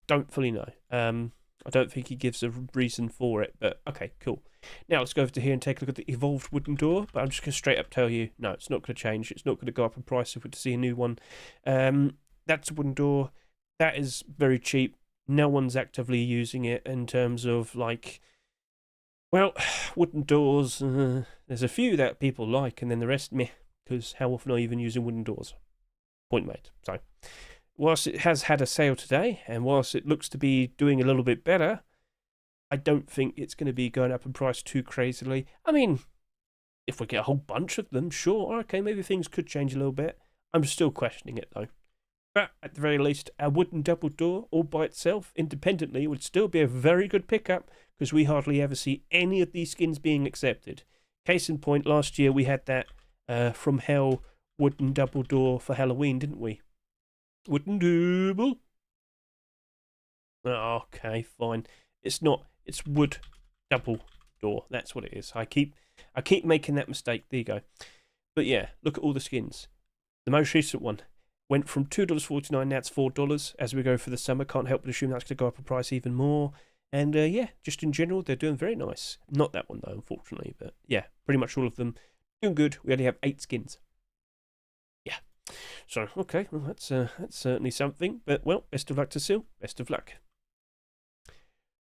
A: Don't fully know. I don't think he gives a reason for it, but okay, cool. Now let's go over to here and take a look at the evolved wooden door, but I'm just going to straight up tell you, no, it's not going to change. It's not going to go up in price if we're to see a new one. That's a wooden door. That is very cheap. No one's actively using it in terms of, like... Well, wooden doors, there's a few that people like, and then the rest, meh, because how often are you even using wooden doors? Point made. So, whilst it has had a sale today, and whilst it looks to be doing a little bit better, I don't think it's going to be going up in price too crazily. I mean, if we get a whole bunch of them, sure, okay, maybe things could change a little bit. I'm still questioning it, though. But at the very least, a wooden double door, all by itself, independently, would still be a very good pickup, because we hardly ever see any of these skins being accepted. Case in point, last year we had that From Hell wooden double door for Halloween, didn't we? Wooden double. Okay, fine. It's not. It's wood double door. That's what it is. I keep making that mistake. There you go. But yeah, look at all the skins. The most recent one went from $2.49, now it's $4 as we go for the summer. Can't help but assume that's going to go up in price even more. And yeah, just in general, they're doing very nice. Not that one though, unfortunately, but yeah, pretty much all of them doing good. We only have 8 skins. Yeah. So, okay, well, that's certainly something. But, well, best of luck to Sil. Best of luck.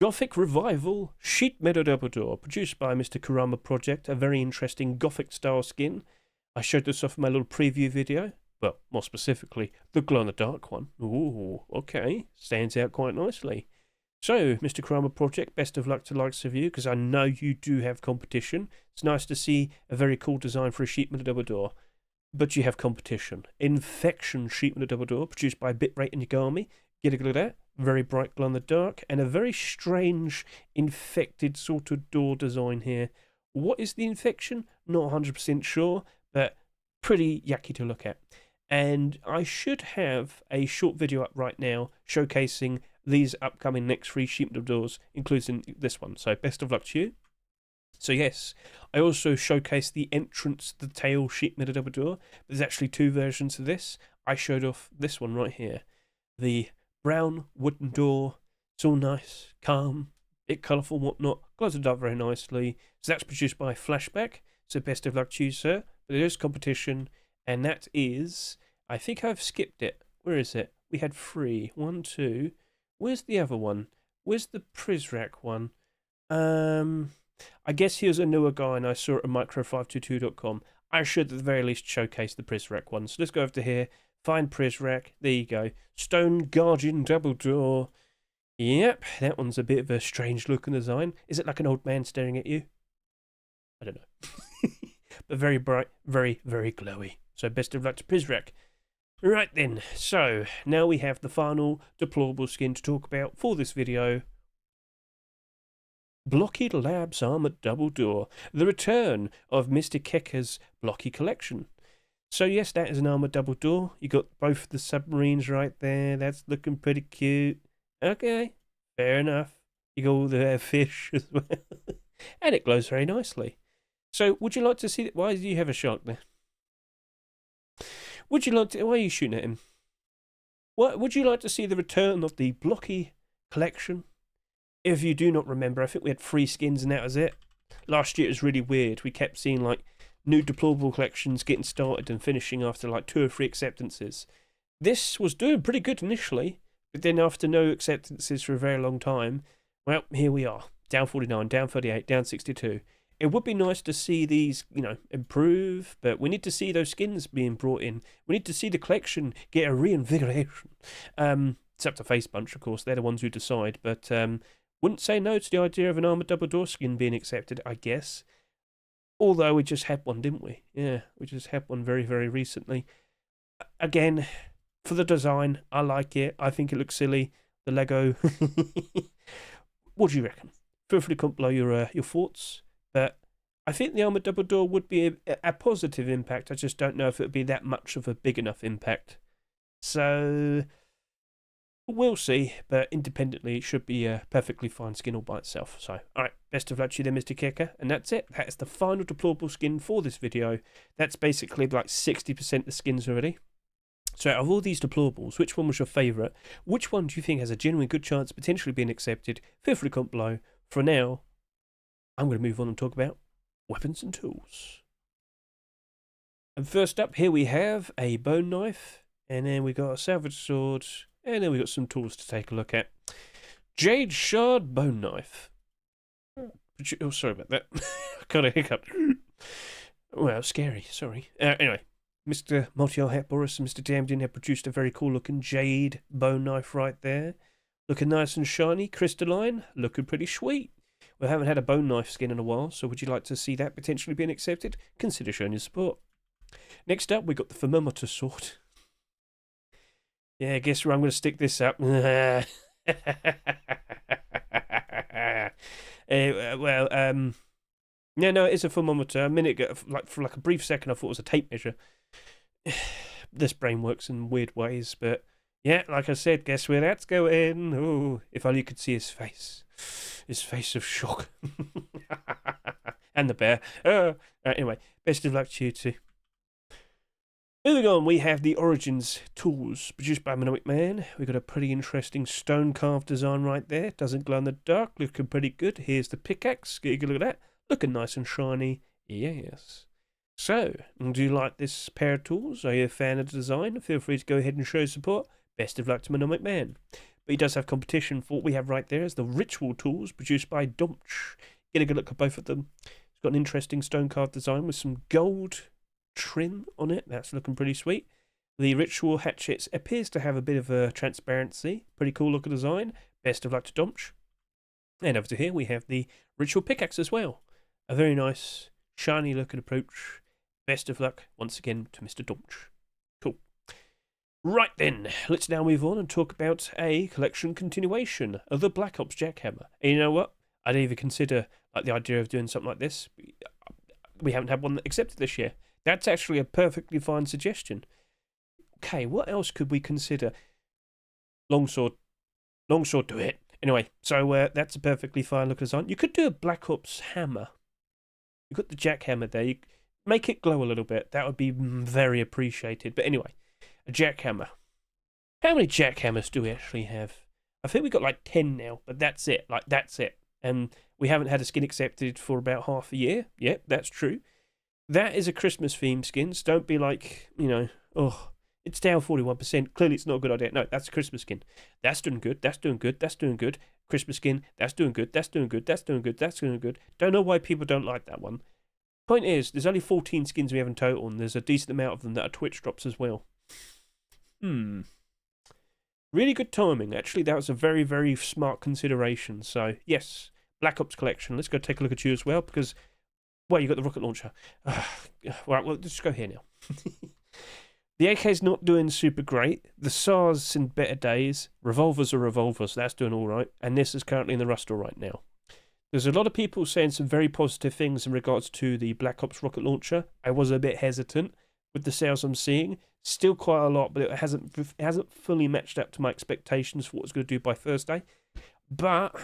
A: Gothic Revival Sheet Metal Double Door, produced by Mr. Kurama Project. A very interesting Gothic style skin. I showed this off in my little preview video. Well, more specifically, the glow-in-the-dark one. Ooh, okay. Stands out quite nicely. So, Mr. Kurama Project, best of luck to the likes of you, because I know you do have competition. It's nice to see a very cool design for a sheet metal double door, but you have competition. Infection sheet metal double door, produced by Bitrate and Yagami. Get a look at that. Very bright glow in the dark, and a very strange infected sort of door design here. What is the infection? Not 100% sure, but pretty yucky to look at. And I should have a short video up right now showcasing these upcoming next 3 sheet metal doors, including this one. So best of luck to you. So yes, I also showcased the entrance to the tail sheet metal double door. There's actually 2 versions of this. I showed off this one right here. The brown wooden door. It's all nice, calm, bit colourful and whatnot. Glows it up very nicely. So that's produced by Flashback. So best of luck to you, sir. But there is competition, and that is... I think I've skipped it. Where is it? We had 3. 1, 2... Where's the other one? Where's the Prizrak one? I guess he was a newer guy and I saw it at micro522.com. I should at the very least showcase the Prizrak one. So let's go over to here. Find Prizrak. There you go. Stone Guardian Double Door. Yep, that one's a bit of a strange looking design. Is it like an old man staring at you? I don't know. But very bright, very, very glowy. So best of luck to Prizrak. Right then, so now we have the final deployable skin to talk about for this video. Blocky Labs Armour Double Door, the return of Mr. Keka's Blocky collection. So yes, that is an Armour double door. You got both the submarines right there. That's looking pretty cute. Okay, fair enough. You got all the fish as well. And it glows very nicely. So would you like to see... Why do you have a shark there? Would you like to... Why are you shooting at him? What would you like to see the return of the Blocky collection? If you do not remember, I think we had 3 skins and that was it. Last year it was really weird. We kept seeing like new deployable collections getting started and finishing after like 2 or 3 acceptances. This was doing pretty good initially, but then after no acceptances for a very long time, well, here we are. Down 49, down 38, down 62. It would be nice to see these, you know, improve, but we need to see those skins being brought in. We need to see the collection get a reinvigoration. It's up to Face Bunch, of course. They're the ones who decide, but wouldn't say no to the idea of an Armour double door skin being accepted, I guess. Although we just had one, didn't we? Yeah, we just had one very, very recently. Again, for the design, I like it. I think it looks silly. The Lego. What do you reckon? Feel free to comment below your thoughts. But I think the Armour double door would be a positive impact. I just don't know if it would be that much of a big enough impact. So we'll see. But independently, it should be a perfectly fine skin all by itself. So, alright, best of luck to you there, Mr. Kicker. And that's it. That is the final deployable skin for this video. That's basically like 60% of the skins already. So out of all these deployables, which one was your favourite? Which one do you think has a genuinely good chance of potentially being accepted? Feel free to comment below. For now, I'm going to move on and talk about weapons and tools. And first up, here we have a bone knife, and then we got a salvage sword, and then we got some tools to take a look at. Jade Shard bone knife. Oh, sorry about that. I got a hiccup. Well, scary, sorry. Anyway, Mr. Multi-Art Hat Boris and Mr. Damdin have produced a very cool looking jade bone knife right there. Looking nice and shiny, crystalline, looking pretty sweet. We haven't had a bone knife skin in a while, so would you like to see that potentially being accepted? Consider showing your support. Next up, we got the thermometer sword. Yeah, guess where I'm going to stick this up. No, it's a thermometer. A minute ago, for a brief second, I thought it was a tape measure. This brain works in weird ways, but yeah, like I said, guess where that's going? Oh, if only you could see his face. His face of shock. And the bear. Anyway, best of luck to you too. Moving on, we have the Origins tools produced by Mnemonic Man. We've got a pretty interesting stone carved design right there. Doesn't glow in the dark, looking pretty good. Here's the pickaxe. Get a good look at that. Looking nice and shiny. Yes. So, do you like this pair of tools? Are you a fan of the design? Feel free to go ahead and show your support. Best of luck to Mnemonic Man. But he does have competition for what we have right there is the ritual tools produced by Domch. Get a good look at both of them. It's got an interesting stone carved design with some gold trim on it. That's looking pretty sweet. The ritual hatchets appears to have a bit of a transparency. Pretty cool looking design. Best of luck to Domch. And over to here we have the ritual pickaxe as well. A very nice, shiny looking approach. Best of luck once again to Mr. Domch. Cool. Right then, let's now move on and talk about a collection continuation of the Black Ops Jackhammer. And you know what? I didn't even consider the idea of doing something like this. We haven't had one accepted this year. That's actually a perfectly fine suggestion. Okay, what else could we consider? Longsword. Longsword, do it. Anyway, so that's a perfectly fine look design. You could do a Black Ops hammer. You've got the jackhammer there. You make it glow a little bit. That would be very appreciated. But anyway, a jackhammer. How many jackhammers do we actually have? I think we've got like 10 now, but that's it. That's it. And we haven't had a skin accepted for about half a year. Yep, that's true. That is a Christmas themed skins. Don't be like, oh, it's down 41%. Clearly it's not a good idea. No, that's a Christmas skin. That's doing good. That's doing good. That's doing good. Christmas skin. That's doing good. That's doing good. That's doing good. That's doing good. Don't know why people don't like that one. Point is, there's only 14 skins we have in total, and there's a decent amount of them that are Twitch drops as well. Really good timing. Actually, that was a very, very smart consideration. So, yes, Black Ops Collection. Let's go take a look at you as well, because, well, you got the rocket launcher. Right, well, let's go here now. The AK's not doing super great. The SAR's in better days. Revolvers are revolvers. That's doing all right. And this is currently in the rustle right now. There's a lot of people saying some very positive things in regards to the Black Ops rocket launcher. I was a bit hesitant, with the sales I'm seeing. Still quite a lot, but it hasn't fully matched up to my expectations for what it's going to do by Thursday. But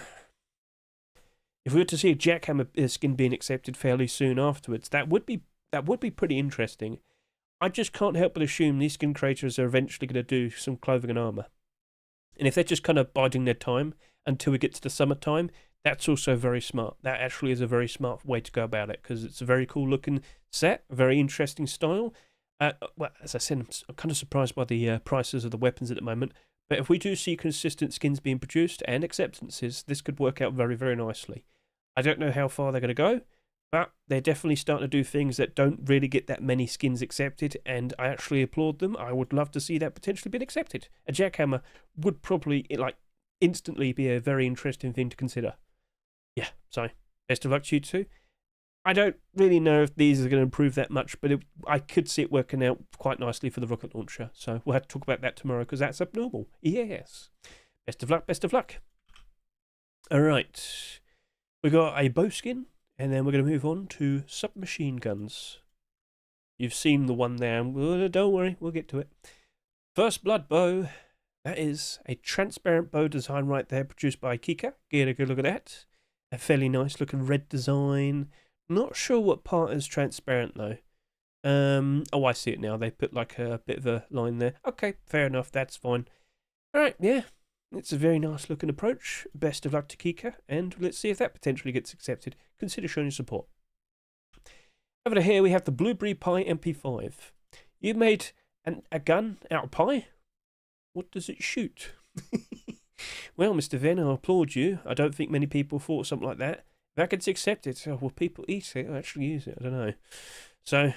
A: if we were to see a Jackhammer skin being accepted fairly soon afterwards, that would be pretty interesting. I just can't help but assume these skin creators are eventually going to do some clothing and armor. And if they're just kind of biding their time until we get to the summertime, that's also very smart. That actually is a very smart way to go about it, because it's a very cool looking set, a very interesting style. Well, as I said, I'm kind of surprised by the prices of the weapons at the moment. But if we do see consistent skins being produced and acceptances, this could work out very, very nicely. I don't know how far they're going to go, but they're definitely starting to do things that don't really get that many skins accepted, and I actually applaud them. I would love to see that potentially being accepted. A Jackhammer would probably, instantly be a very interesting thing to consider. Yeah, so best of luck to you too. I don't really know if these are going to improve that much, but I could see it working out quite nicely for the rocket launcher. So we'll have to talk about that tomorrow, because that's abnormal. Yes. Best of luck, best of luck. All right. We got a bow skin, and then we're going to move on to submachine guns. You've seen the one there. Don't worry, we'll get to it. First blood bow. That is a transparent bow design right there, produced by Kika. Get a good look at that. A fairly nice looking red design. Not sure what part is transparent though. Oh, I see it now. They put like a bit of a line there. Okay, fair enough. That's fine. All right, yeah. It's a very nice looking approach. Best of luck to Kika, and let's see if that potentially gets accepted. Consider showing your support. Over to here we have the Blueberry Pie MP5. You made a gun out of pie? What does it shoot? Well, Mr. Venn, I applaud you. I don't think many people thought something like that. If that gets accepted, will people eat it or actually use it? I don't know. So,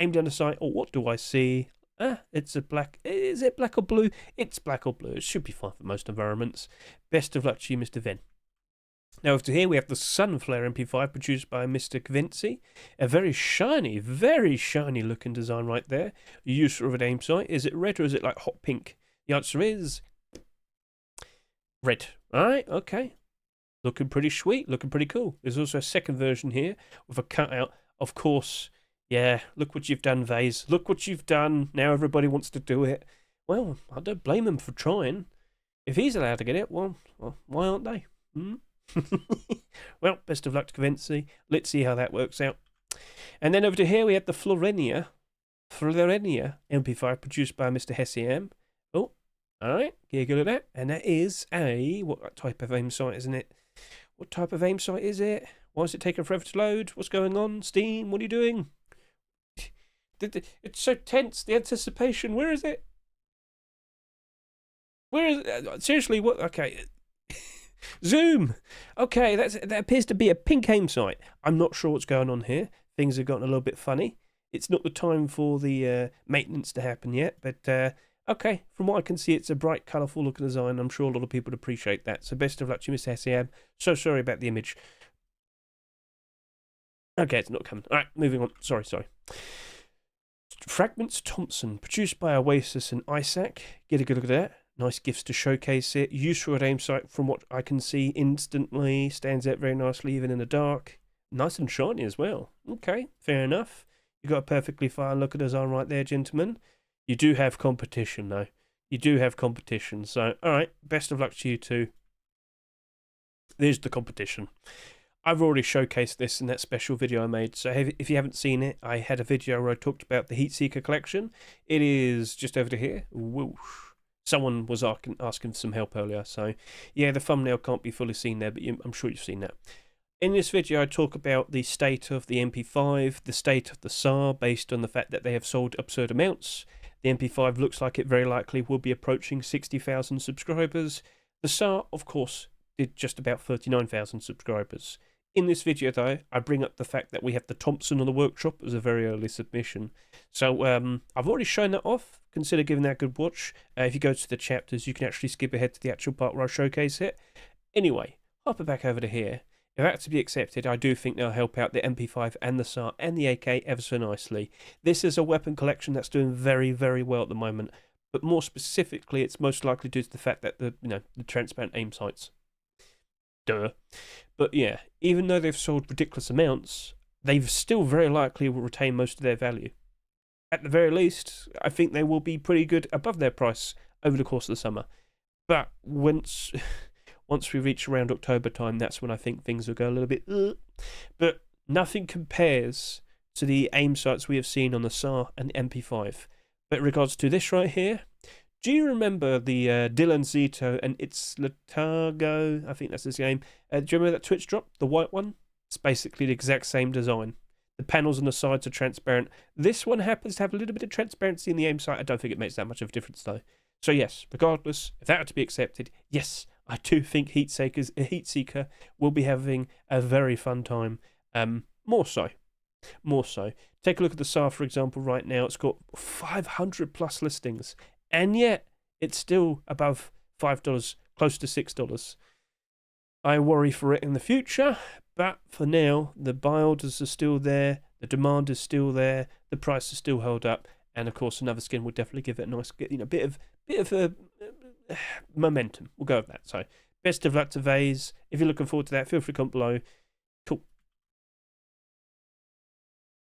A: aim down the sight. Oh, what do I see? It's a black. Is it black or blue? It's black or blue. It should be fine for most environments. Best of luck to you, Mr. Venn. Now, over here we have the Sunflare MP5 produced by Mr. Kvency. A very shiny looking design right there. Use of an aim sight. Is it red or is it like hot pink? The answer is red. Alright, okay. Looking pretty sweet, looking pretty cool. There's also a second version here with a cutout. Of course, yeah, look what you've done, Vase. Look what you've done. Now everybody wants to do it. Well, I don't blame him for trying. If he's allowed to get it, well why aren't they? Well, best of luck to Kvency. Let's see how that works out. And then over to here we have the Florenia MP5 produced by Mr. Hessiam. Oh, alright, get a good at that. And that is what type of aim sight, isn't it? What type of aim sight is it? Why is it taking forever to load? What's going on? Steam, what are you doing? It's so tense, the anticipation. Where is it? Where is it? Seriously, what? Okay. Zoom! Okay, that appears to be a pink aim sight. I'm not sure what's going on here. Things have gotten a little bit funny. It's not the time for the maintenance to happen yet, but okay, from what I can see, it's a bright, colourful looking design. I'm sure a lot of people would appreciate that. So best of luck to you, Mr. Hessiam. So sorry about the image. Okay, it's not coming. Alright, moving on. Sorry. Fragments Thompson, produced by Oasis and Isaac. Get a good look at that. Nice gifts to showcase it. Useful at aim sight from what I can see instantly. Stands out very nicely even in the dark. Nice and shiny as well. Okay, fair enough. You got a perfectly fine look at design right there, gentlemen. You do have competition though. You do have competition. So, alright, best of luck to you too. There's the competition. I've already showcased this in that special video I made, so if you haven't seen it, I had a video where I talked about the Heatseeker collection. It is just over to here. Whoosh. Someone was asking for some help earlier, so yeah, the thumbnail can't be fully seen there, but I'm sure you've seen that. In this video, I talk about the state of the MP5, the state of the SAR, based on the fact that they have sold absurd amounts. The MP5 looks like it very likely will be approaching 60,000 subscribers. The SAR, of course, did just about 39,000 subscribers. In this video, though, I bring up the fact that we have the Thompson on the workshop as a very early submission. So I've already shown that off. Consider giving that a good watch. If you go to the chapters, you can actually skip ahead to the actual part where I showcase it. Anyway, hopping back over to here. If that's to be accepted, I do think they'll help out the MP5 and the SAR and the AK ever so nicely. This is a weapon collection that's doing very, very well at the moment. But more specifically, it's most likely due to the fact that the transparent aim sights. Duh. But yeah, even though they've sold ridiculous amounts, they've still very likely will retain most of their value. at the very least, I think they will be pretty good above their price over the course of the summer. But once we reach around October time, that's when I think things will go a little bit. But nothing compares to the aim sights we have seen on the SAR and MP5. But in regards to this right here, do you remember the Dylan Zito and It's Latago? I think that's his name. Do you remember that Twitch drop? The white one? It's basically the exact same design. The panels on the sides are transparent. This one happens to have a little bit of transparency in the aim sight. I don't think it makes that much of a difference though. So yes, regardless, if that were to be accepted, yes, I do think Heatseeker will be having a very fun time. More so. Take a look at the SAR, for example, right now. It's got 500 plus listings, and yet it's still above $5, close to $6. I worry for it in the future, but for now, the buy orders are still there, the demand is still there, the price is still held up, and of course, another skin will definitely give it a nice, bit of a momentum. We'll go with that. So, best of luck to Vase. If you're looking forward to that, feel free to comment below. Cool.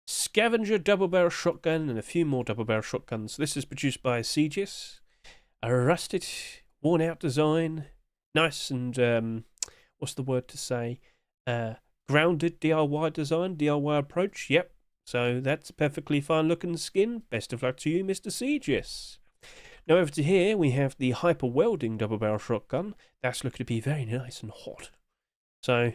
A: Scavenger double barrel shotgun and a few more double barrel shotguns. This is produced by Cegis. A rusted, worn out design. Nice and, what's the word to say? Grounded DIY design, DIY approach. Yep. So that's a perfectly fine looking skin. Best of luck to you, Mr. Cegis. Now over to here, we have the hyper welding double barrel shotgun. That's looking to be very nice and hot. So,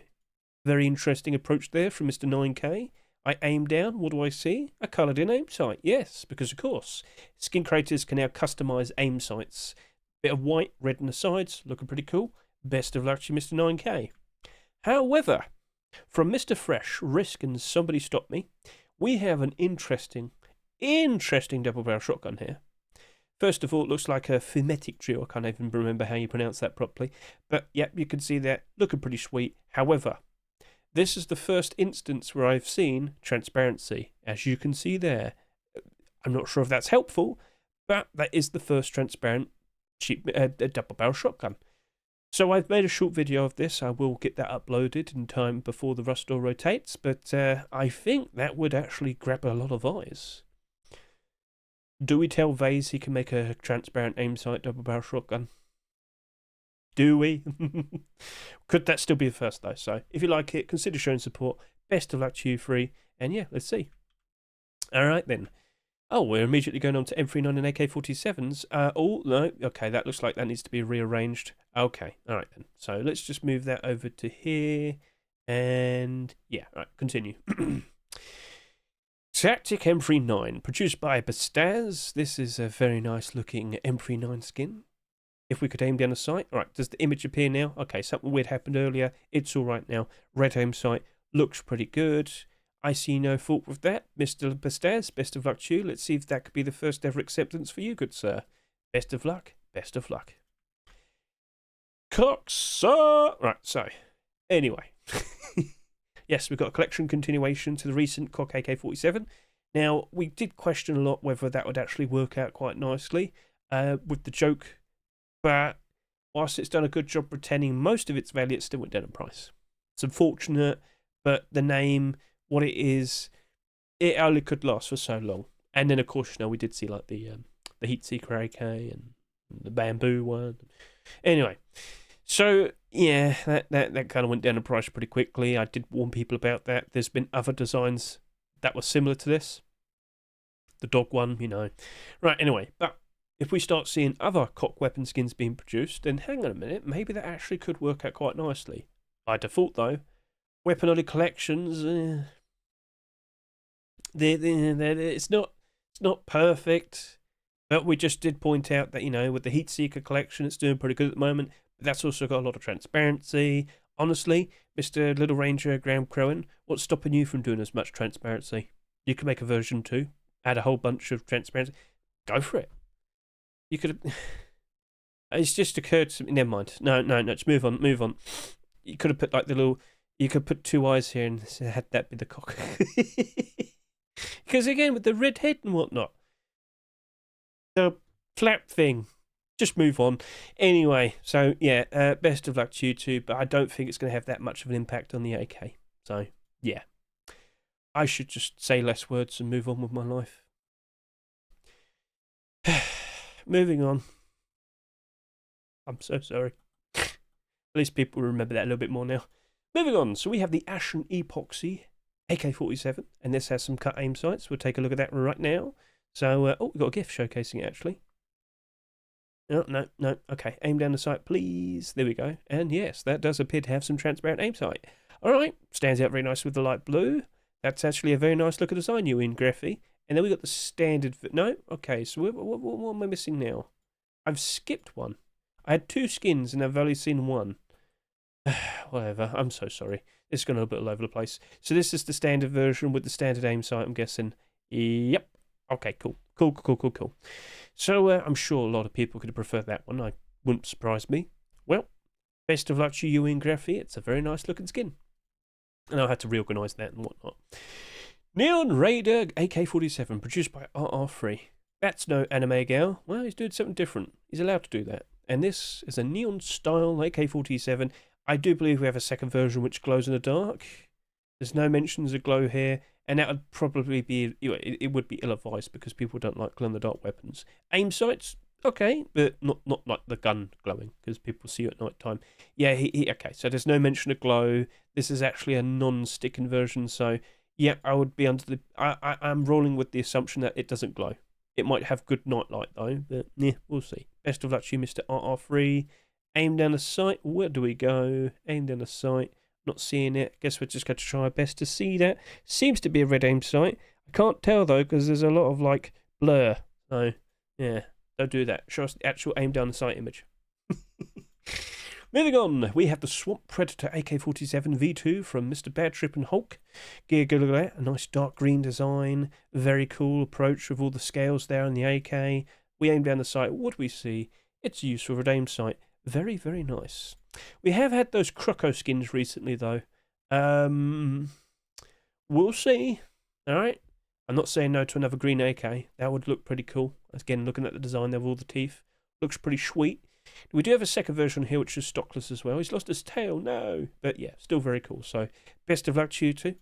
A: very interesting approach there from Mr. 9K. I aim down, what do I see? A coloured in aim sight, yes, because of course, skin creators can now customise aim sights. Bit of white, red on the sides, looking pretty cool. Best of luck to you, Mr. 9K. However, from Mr. Fresh, Risk and Somebody Stop Me, we have an interesting double barrel shotgun here. First of all, it looks like a fumetic drill. I can't even remember how you pronounce that properly. But yep, you can see that looking pretty sweet. However, this is the first instance where I've seen transparency, as you can see there. I'm not sure if that's helpful, but that is the first transparent cheap double barrel shotgun. So I've made a short video of this. I will get that uploaded in time before the Rust Door rotates, but I think that would actually grab a lot of eyes. Do we tell Vase he can make a transparent aim sight double barrel shotgun? Do we? Could that still be the first though? So if you like it, consider showing support. Best of luck to you three. And yeah, let's see. Alright then. Oh, we're immediately going on to M39 and AK-47s. Oh, no. Okay, that looks like that needs to be rearranged. Okay, alright then. So let's just move that over to here. And yeah, alright, continue. Tactic M39, produced by Bastaz. This is a very nice looking M39 skin. If we could aim down a sight. Alright, does the image appear now? Okay, something weird happened earlier. It's alright now. Red aim sight. Looks pretty good. I see no fault with that. Mr. Bastaz, best of luck to you. Let's see if that could be the first ever acceptance for you, good sir. Best of luck. Best of luck. Coxer! Right, so, anyway. Yes, we've got a collection continuation to the recent Cock AK-47. Now, we did question a lot whether that would actually work out quite nicely with the joke, but whilst it's done a good job retaining most of its value, it still went down in price. It's unfortunate, but the name, what it is, it only could last for so long. And then, of course, you know, we did see like the Heatseeker AK and the bamboo one. Anyway, so yeah, that kind of went down in price pretty quickly. I did warn people about that. There's been other designs that were similar to this. The dog one, you know. Right, anyway, but if we start seeing other cock weapon skins being produced, then hang on a minute, maybe that actually could work out quite nicely. By default, though, weapon-only collections, it's not perfect, but we just did point out that, you know, with the Heatseeker collection, it's doing pretty good at the moment. But that's also got a lot of transparency. Honestly, Mr. Little Ranger Graham Crowan, what's stopping you from doing as much transparency? You could make a version 2, add a whole bunch of transparency. Go for it. You could have... It's just occurred to me. Never mind. No, just move on. You could have put like the little... You could put 2 eyes here and had that be the cock. Because again, with the red head and whatnot. The flap thing. Just move on. Anyway, so yeah, best of luck to you two, but I don't think it's going to have that much of an impact on the AK. So, yeah. I should just say less words and move on with my life. moving on. I'm so sorry. At least people remember that a little bit more now. Moving on, so we have the Ashen Epoxy AK-47, and this has some cut aim sights. We'll take a look at that right now. So, oh, we've got a GIF showcasing it, actually. Oh, no, okay, aim down the sight, please. There we go. And yes, that does appear to have some transparent aim sight. All right, stands out very nice with the light blue. That's actually a very nice look of design, you in Graphy. And then we got the standard, no, okay, so what am I missing now? I've skipped one. I had 2 skins and I've only seen 1. Whatever, I'm so sorry. It's gone a bit all over the place. So this is the standard version with the standard aim sight, I'm guessing. Yep. Okay, cool. So I'm sure a lot of people could have preferred that one. I wouldn't surprise me. Well, best of luck to you in Graphy. It's a very nice looking skin. And I had to reorganise that and whatnot. Neon Raider AK-47, produced by RR3. That's no anime gal. Well, he's doing something different. He's allowed to do that. And this is a neon style AK-47. I do believe we have a second version which glows in the dark. There's no mentions of glow here, and that would probably be, it would be ill-advised because people don't like glow-in-the-dark weapons. Aim sights, okay, but not like the gun glowing because people see you at night time. Yeah, okay, so there's no mention of glow. This is actually a non-sticking version, so yeah, I would be under the, I'm rolling with the assumption that it doesn't glow. It might have good night light though, but yeah, we'll see. Best of luck to you, Mr. RR3. Aim down the sight. Where do we go? Aim down the sight. Not seeing it. Guess we're just going to try our best to see that. Seems to be a red aim sight. I can't tell though because there's a lot of like blur. So yeah, don't do that. Show us the actual aim down the sight image. Moving on, we have the Swamp Predator AK-47 V2 from Mr. Bad Trip and Hulk. Gear, look at that. A nice dark green design. Very cool approach with all the scales there on the AK. We aim down the sight. What do we see? It's a useful red aim sight. Very, very nice. We have had those Croco skins recently, though. We'll see. All right. I'm not saying no to another green AK. That would look pretty cool. Again, looking at the design there with all the teeth. Looks pretty sweet. We do have a second version here, which is stockless as well. He's lost his tail. No. But yeah, still very cool. So, best of luck to you two.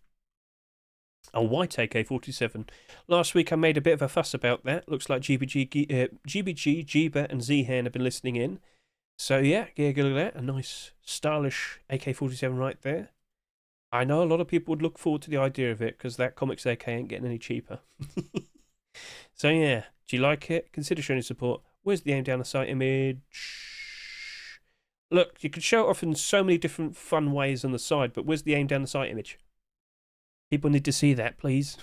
A: A white AK-47. Last week I made a bit of a fuss about that. Looks like GBG, Jeeba, and Zihan have been listening in. So yeah, look at that. A nice, stylish AK-47 right there. I know a lot of people would look forward to the idea of it because that Comics AK ain't getting any cheaper. So yeah, do you like it? Consider showing your support. Where's the aim down the sight image? Look, you could show it off in so many different fun ways on the side, but where's the aim down the sight image? People need to see that, please.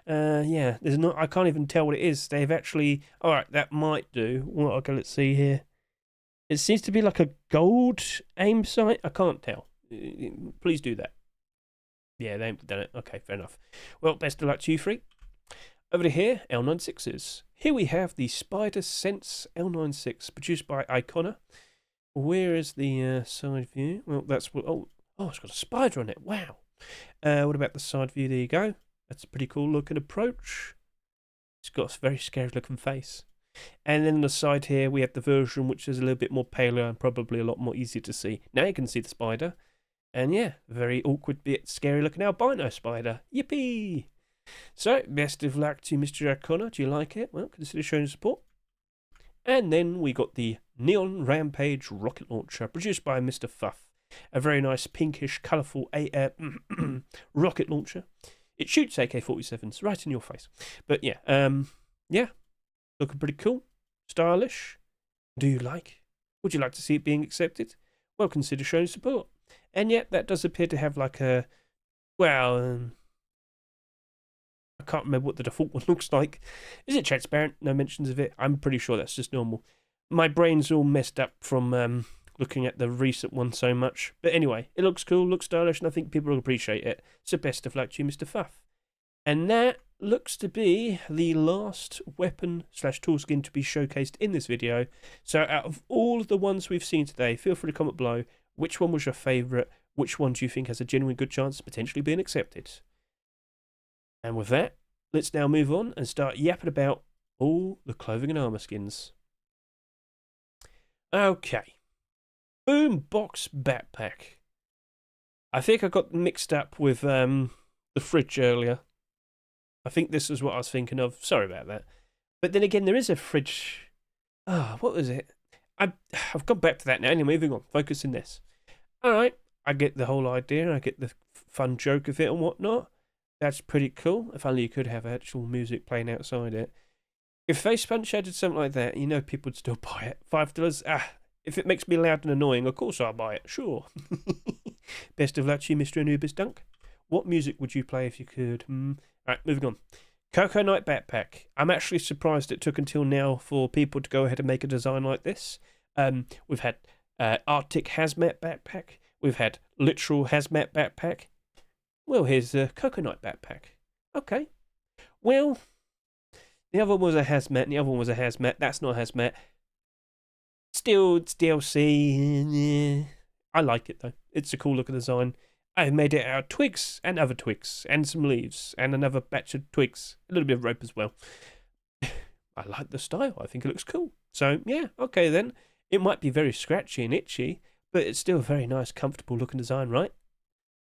A: Yeah, there's not. I can't even tell what it is. They've actually. All right, that might do. Well, okay, let's see here. It seems to be like a gold aim sight. I can't tell. Please do that. Yeah, they haven't done it. Okay, fair enough. Well, best of luck to you three. Over to here, L96s. Here we have the Spider Sense L96, produced by Icona. Where is the side view? Well, that's what. Oh, it's got a spider on it. Wow. What about the side view? There you go. That's a pretty cool looking approach. It's got a very scary looking face. And then on the side here, we have the version which is a little bit more paler and probably a lot more easier to see. Now you can see the spider. And yeah, very awkward bit scary looking albino spider. Yippee! So, best of luck to Mr. O'Connor. Do you like it? Well, consider showing support. And then we got the Neon Rampage rocket launcher, produced by Mr. Fuff. A very nice pinkish, colourful rocket launcher. It shoots AK-47s right in your face. But yeah, looking pretty cool, stylish. Do you like? Would you like to see it being accepted? Well, consider showing support. And yet, that does appear to have like a, well, I can't remember what the default one looks like. Is it transparent? No mentions of it. I'm pretty sure that's just normal. My brain's all messed up from looking at the recent one so much. But anyway, it looks cool, looks stylish, and I think people will appreciate it. So best of luck to you, Mr. Fuff. And that looks to be the last weapon/tool skin to be showcased in this video. So out of all of the ones we've seen today, feel free to comment below which one was your favourite, which one do you think has a genuine good chance of potentially being accepted. And with that, let's now move on and start yapping about all the clothing and armour skins. Okay. Boombox backpack. I think I got mixed up with the fridge earlier. I think this is what I was thinking of. Sorry about that. But then again, there is a fridge. Ah, what was it? I've gone back to that now. Anyway, moving on. Focus in this. All right, I get the whole idea. I get the fun joke of it and whatnot. That's pretty cool. If only you could have actual music playing outside it. If Face Punch added something like that, you know people would still buy it. $5. If it makes me loud and annoying, of course I'll buy it. Sure. Best of luck to you, Mr. Anubis Dunk. What music would you play if you could? Right, moving on. Cocoa Night Backpack. I'm actually surprised it took until now for people to go ahead and make a design like this. We've had Arctic Hazmat Backpack. We've had Literal Hazmat Backpack. Well, here's the Cocoa Night Backpack. Okay. Well, the other one was a hazmat, and the other one was a hazmat. That's not a hazmat. Still, it's DLC. Yeah. I like it, though. It's a cool looking design. I've made it out of twigs and other twigs and some leaves and another batch of twigs. A little bit of rope as well. I like the style. I think it looks cool. So, yeah, okay then. It might be very scratchy and itchy, but it's still a very nice, comfortable looking design, right?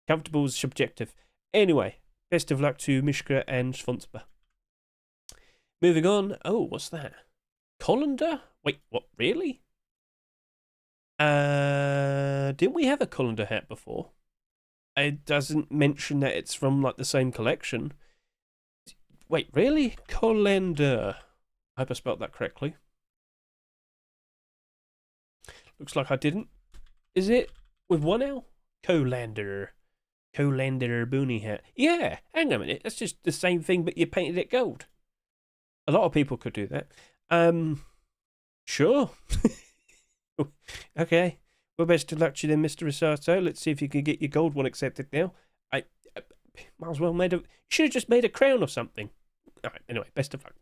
A: Comfortable is subjective. Anyway, best of luck to Mishka and Svonsba. Moving on. Oh, what's that? Colander? Wait, what? Really? Didn't we have a colander hat before? It doesn't mention that it's from like the same collection. Wait, really? Colander. I hope I spelled that correctly. Looks like I didn't. Is it with one L? Colander. Colander boonie hat. Yeah, hang on a minute. That's just the same thing, but you painted it gold. A lot of people could do that. Sure. Okay. Well, best of luck to you then, Mr. Risato. Let's see if you can get your gold one accepted now. I might as well made a... You should have just made a crown or something. All right, anyway, best of luck.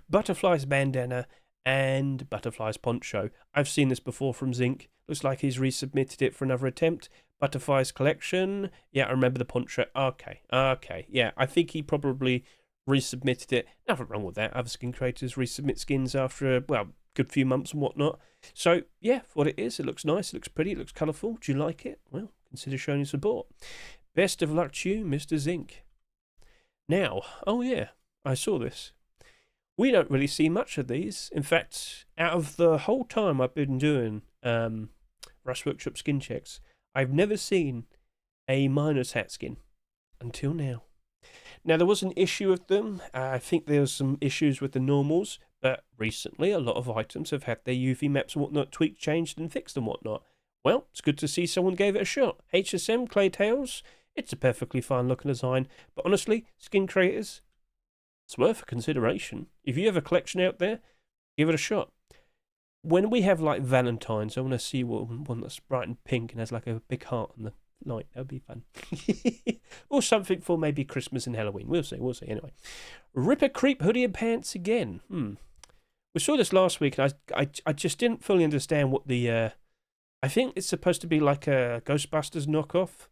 A: Butterfly's bandana and Butterfly's poncho. I've seen this before from Zinc. Looks like he's resubmitted it for another attempt. Butterfly's collection. Yeah, I remember the poncho. Okay. Yeah, I think he probably resubmitted it. Nothing wrong with that. Other skin creators resubmit skins after a, well, good few months and whatnot. So, yeah, for what it is, it looks nice, it looks pretty, it looks colourful. Do you like it? Well, consider showing your support. Best of luck to you, Mr. Zinc. Now, oh yeah, I saw this. We don't really see much of these. In fact, out of the whole time I've been doing Rust Workshop skin checks, I've never seen a Miner's Hat skin until now. Now, there was an issue with them. I think there was some issues with the normals, but recently a lot of items have had their UV maps and whatnot tweaked, changed, and fixed and whatnot. Well, it's good to see someone gave it a shot. HSM Clay Tails, it's a perfectly fine looking design, but honestly, skin creators, it's worth a consideration. If you have a collection out there, give it a shot. When we have like Valentine's, I want to see one that's bright and pink and has like a big heart on the night. That would be fun. Or something for maybe Christmas and Halloween. We'll see. Anyway, Ripper Creep hoodie and pants again. We saw this last week, and I just didn't fully understand what the... I think it's supposed to be like a Ghostbusters knockoff.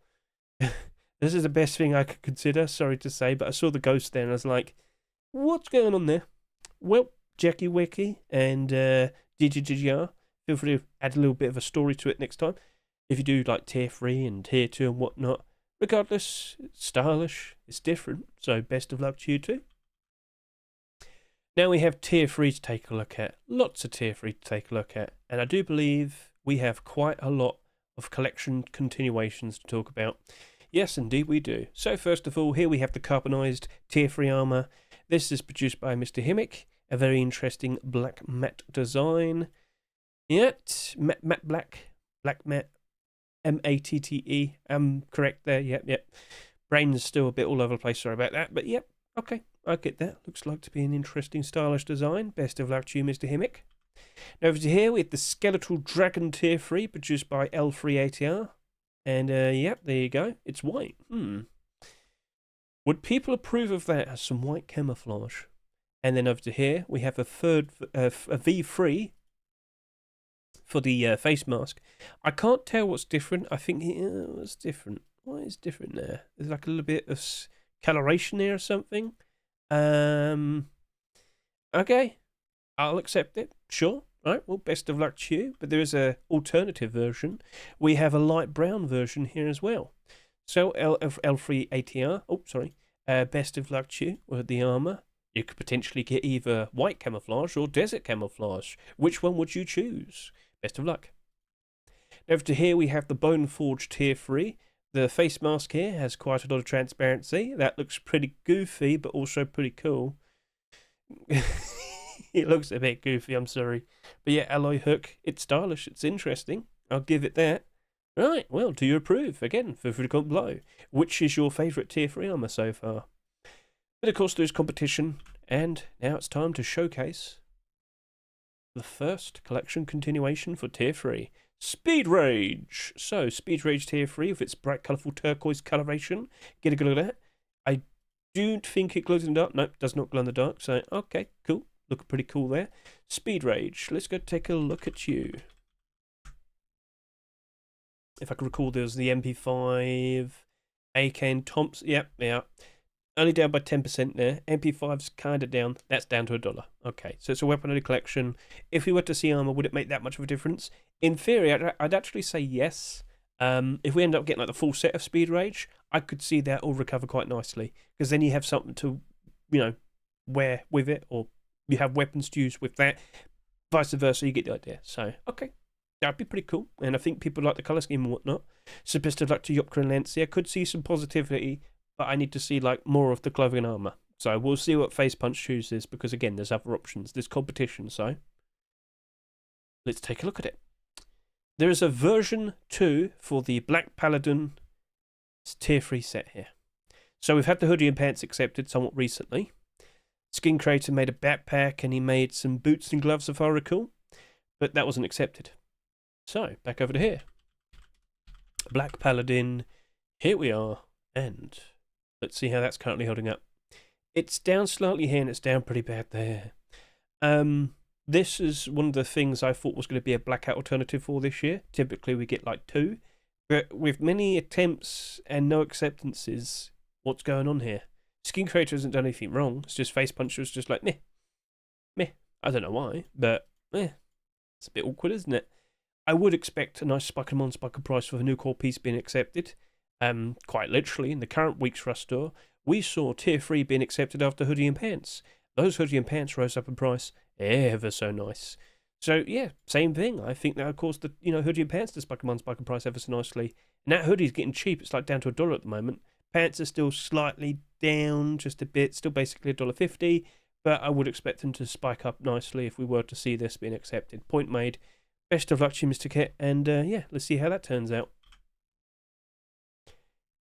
A: This is the best thing I could consider, sorry to say, but I saw the ghost there, and I was like, what's going on there? Well, Jackie Wiki and DGGR, feel free to add a little bit of a story to it next time. If you do like tier 3 and tier 2 and whatnot, regardless, it's stylish, it's different, so best of luck to you too. Now we have tier 3 to take a look at, lots of tier 3 to take a look at, and I do believe we have quite a lot of collection continuations to talk about. Yes, indeed we do. So first of all, here we have the carbonized tier 3 armor. This is produced by Mr. Himmick, a very interesting black matte design. Yet, matte black matte. M-A-T-T-E. I'm correct there. Yep. Brain's still a bit all over the place. Sorry about that. But yep. Okay. I get that. Looks like to be an interesting, stylish design. Best of luck to you, Mr. Himmick. Now over to here, we have the Skeletal Dragon Tier 3, produced by L3ATR. And, yep, there you go. It's white. Would people approve of that as some white camouflage? And then over to here, we have a third, a V3 for the face mask. I can't tell what's different. I think what's different. What is different there? There's like a little bit of coloration there or something. Okay, I'll accept it. Sure. All right. Well, best of luck to you. But there is a alternative version. We have a light brown version here as well. So L3ATR. Oh, sorry. Best of luck to you with the armor. You could potentially get either white camouflage or desert camouflage. Which one would you choose? Best of luck. Over to here we have the Bone Forge Tier 3. The face mask here has quite a lot of transparency. That looks pretty goofy, but also pretty cool. It looks a bit goofy, I'm sorry. But yeah, alloy hook, it's stylish, it's interesting. I'll give it that. Right, well, do you approve? Again, feel free to comment below. Which is your favourite Tier 3 armour so far? But of course there's competition, and now it's time to showcase the first collection continuation for Tier 3. Speed Rage! So, Speed Rage Tier 3 with its bright colourful turquoise coloration. Get a good look at that. I don't think it glows in the dark. Nope, does not glow in the dark. So, okay, cool. Looking pretty cool there. Speed Rage. Let's go take a look at you. If I can recall, there was the MP5, AK and Thompson. Yep, yeah. Only down by 10% there. MP5's kind of down. That's down to $1. Okay, so it's a weapon-only collection. If we were to see armor, would it make that much of a difference? In theory, I'd actually say yes. If we end up getting like the full set of Speed Rage, I could see that all recover quite nicely. Because then you have something to, wear with it, or you have weapons to use with that. Vice versa, you get the idea. So, okay. That'd be pretty cool. And I think people like the colour scheme and whatnot. So best of luck to Yopka and Lancey. I could see some positivity, but I need to see like more of the clothing and armour. So we'll see what Face Punch chooses, because again, there's other options. There's competition, so let's take a look at it. There is a version 2 for the Black Paladin Tier 3 set here. So we've had the hoodie and pants accepted somewhat recently. Skin Creator made a backpack and he made some boots and gloves, if I recall, but that wasn't accepted. So, back over to here. Black Paladin, here we are, and let's see how that's currently holding up. It's down slightly here and it's down pretty bad there. This is one of the things I thought was going to be a blackout alternative for this year. Typically we get like 2, but with many attempts and no acceptances, what's going on here? Skin Creator hasn't done anything wrong, it's just Face Punch was just like, meh. I don't know why, but it's a bit awkward, isn't it? I would expect a nice spike and on-spike price for the new core piece being accepted. Quite literally, in the current week's Rush store, we saw Tier 3 being accepted after hoodie and pants. Those hoodie and pants rose up in price ever so nice. So, yeah, same thing. I think that caused the hoodie and pants to spike and on-spike price ever so nicely. And that hoodie's getting cheap. It's like down to $1 at the moment. Pants are still slightly down, just a bit. Still basically $1.50. But I would expect them to spike up nicely if we were to see this being accepted. Point made. Best of luck to you, Mr. Kit, and yeah, let's see how that turns out.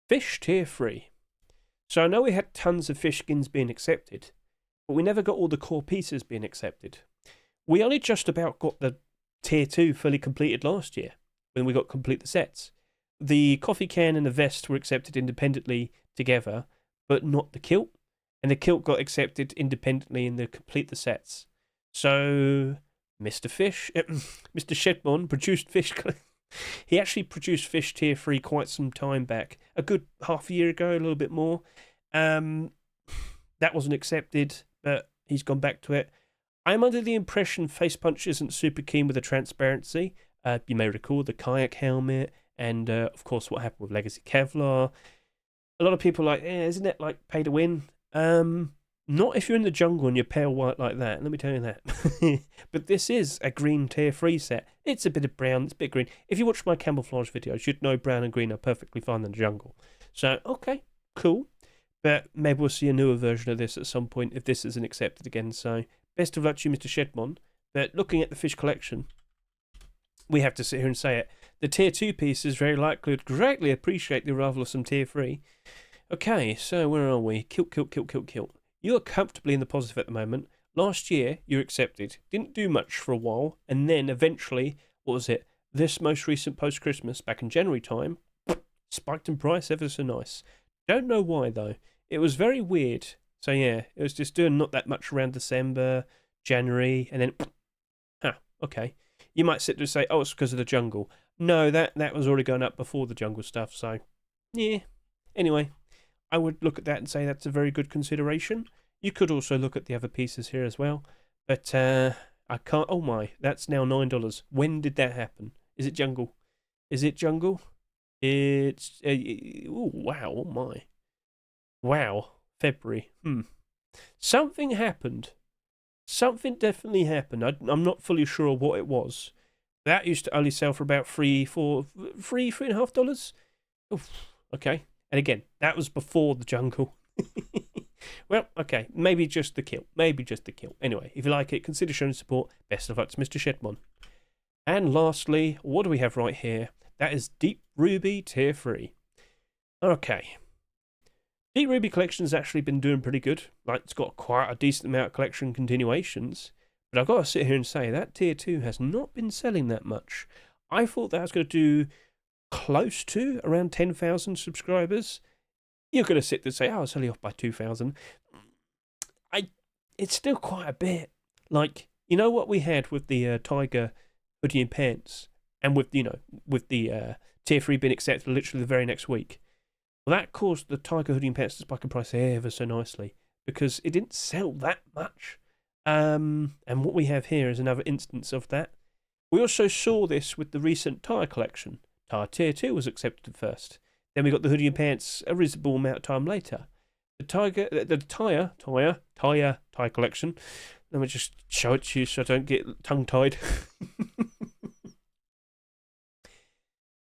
A: Fish Tier 3. So I know we had tons of fish skins being accepted, but we never got all the core pieces being accepted. We only just about got the Tier 2 fully completed last year, when we got complete the sets. The coffee can and the vest were accepted independently together, but not the kilt, and the kilt got accepted independently in the complete the sets. So Mr. Shedmon produced fish. He actually produced Fish Tier 3 quite some time back. A good half a year ago, a little bit more. That wasn't accepted, but he's gone back to it. I'm under the impression Face Punch isn't super keen with the transparency. You may recall the kayak helmet, and of course what happened with Legacy Kevlar. A lot of people are like, isn't it like pay to win? Not if you're in the jungle and you're pale white like that, let me tell you that. But this is a green Tier 3 set. It's a bit of brown, it's a bit green. If you watch my camouflage videos, you'd know brown and green are perfectly fine in the jungle. So, okay, cool. But maybe we'll see a newer version of this at some point if this isn't accepted again. So, best of luck to you, Mr. Shedmon. But looking at the fish collection, we have to sit here and say it. The Tier 2 piece is very likely to greatly appreciate the arrival of some Tier 3. Okay, so where are we? Kilt. You are comfortably in the positive at the moment. Last year, you accepted. Didn't do much for a while. And then eventually, what was it? This most recent post-Christmas, back in January time, spiked in price ever so nice. Don't know why, though. It was very weird. So, yeah, it was just doing not that much around December, January, and then, okay. You might sit there and say, oh, it's because of the jungle. No, that was already going up before the jungle stuff, so, yeah. Anyway, I would look at that and say that's a very good consideration. You could also look at the other pieces here as well. But I can't... Oh my, that's now $9. When did that happen? Is it jungle? Is it jungle? It's... oh, wow, oh my. Wow, February. Something happened. Something definitely happened. I'm not fully sure what it was. That used to only sell for about $3.5. Oof, okay. And again, that was before the jungle. Well, okay, maybe just the kill. Maybe just the kill. Anyway, if you like it, consider showing support. Best of luck to Mr. Shedmon. And lastly, what do we have right here? That is Deep Ruby Tier 3. Okay. Deep Ruby Collection has actually been doing pretty good. Like, it's got quite a decent amount of collection continuations. But I've got to sit here and say that Tier 2 has not been selling that much. I thought that was going to do close to around 10,000 subscribers. You're going to sit there and say, oh, it's only off by 2,000. It's still quite a bit. Like, you know what we had with the Tiger hoodie and pants, and with the Tier 3 being accepted literally the very next week. Well, that caused the Tiger hoodie and pants to spike in price ever so nicely, because it didn't sell that much. And what we have here is another instance of that. We also saw this with the recent Tyre collection. Tyre Tier 2 was accepted first. Then we got the hoodie and pants a reasonable amount of time later. The Tyre collection. Let me just show it to you so I don't get tongue-tied.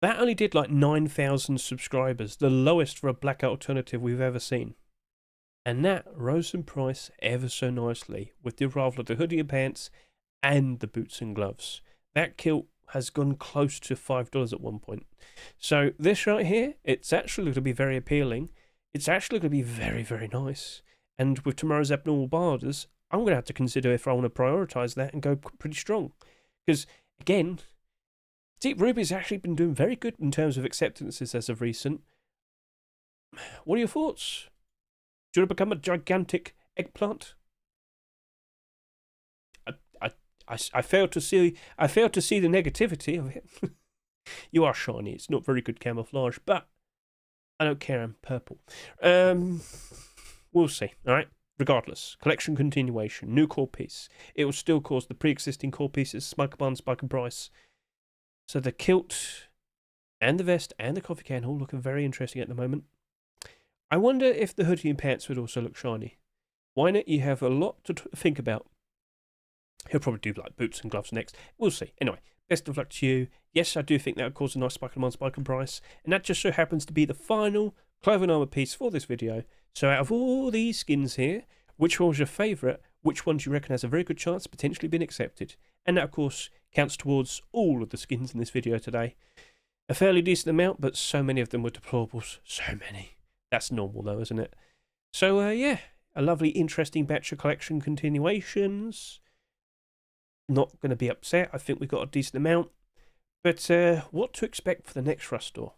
A: That only did like 9,000 subscribers, the lowest for a black alternative we've ever seen. And that rose in price ever so nicely with the arrival of the hoodie and pants and the boots and gloves. That kilt has gone close to $5 at one point. So this right here, it's actually going to be very appealing. It's actually going to be very, very nice. And with tomorrow's abnormal barders, I'm going to have to consider if I want to prioritise that and go pretty strong. Because, again, Deep Ruby's actually been doing very good in terms of acceptances as of recent. What are your thoughts? Do you want to become a gigantic eggplant? I fail to see the negativity of it. You are shiny. It's not very good camouflage, but I don't care. I'm purple. We'll see. All right. Regardless, collection continuation, new core piece. It will still cause the pre-existing core pieces spike up on spike in price. So the kilt and the vest and the coffee can all looking very interesting at the moment. I wonder if the hoodie and pants would also look shiny. Why not? You have a lot to think about. He'll probably do like boots and gloves next. We'll see. Anyway, best of luck to you. Yes, I do think that would cause a nice spike in price. And that just so happens to be the final clothing armor piece for this video. So out of all these skins here, which one was your favourite? Which one do you reckon has a very good chance of potentially being accepted? And that, of course, counts towards all of the skins in this video today. A fairly decent amount, but so many of them were deployables. So many. That's normal though, isn't it? So, yeah, a lovely, interesting batch of collection continuations. Not going to be upset. I think we got a decent amount. But what to expect for the next Rustor?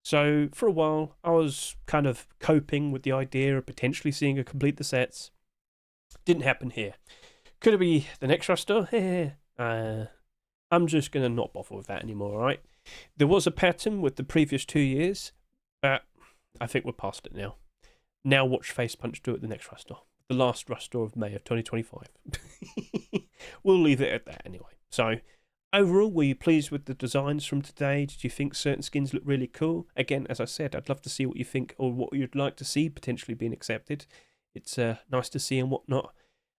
A: So, for a while, I was kind of coping with the idea of potentially seeing a complete the sets. Didn't happen here. Could it be the next Rustor? I'm just going to not bother with that anymore, alright? There was a pattern with the previous 2 years, but I think we're past it now. Now watch Face Punch do it the next Rustor. The last Rustor of May of 2025. We'll leave it at that anyway. So, overall, were you pleased with the designs from today? Did you think certain skins look really cool? Again, as I said, I'd love to see what you think or what you'd like to see potentially being accepted. It's nice to see and whatnot.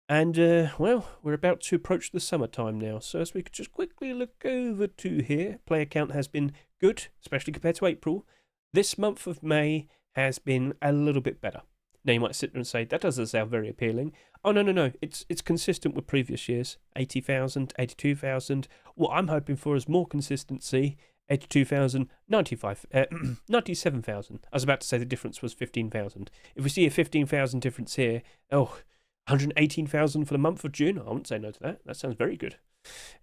A: And, well, we're about to approach the summertime now. So as we could just quickly look over to here, player count has been good, especially compared to April. This month of May has been a little bit better. Now you might sit there and say, that doesn't sound very appealing. Oh, no. It's consistent with previous years. 80,000, 82,000. What I'm hoping for is more consistency. 82,000, 97,000. I was about to say the difference was 15,000. If we see a 15,000 difference here, 118,000 for the month of June. I wouldn't say no to that. That sounds very good.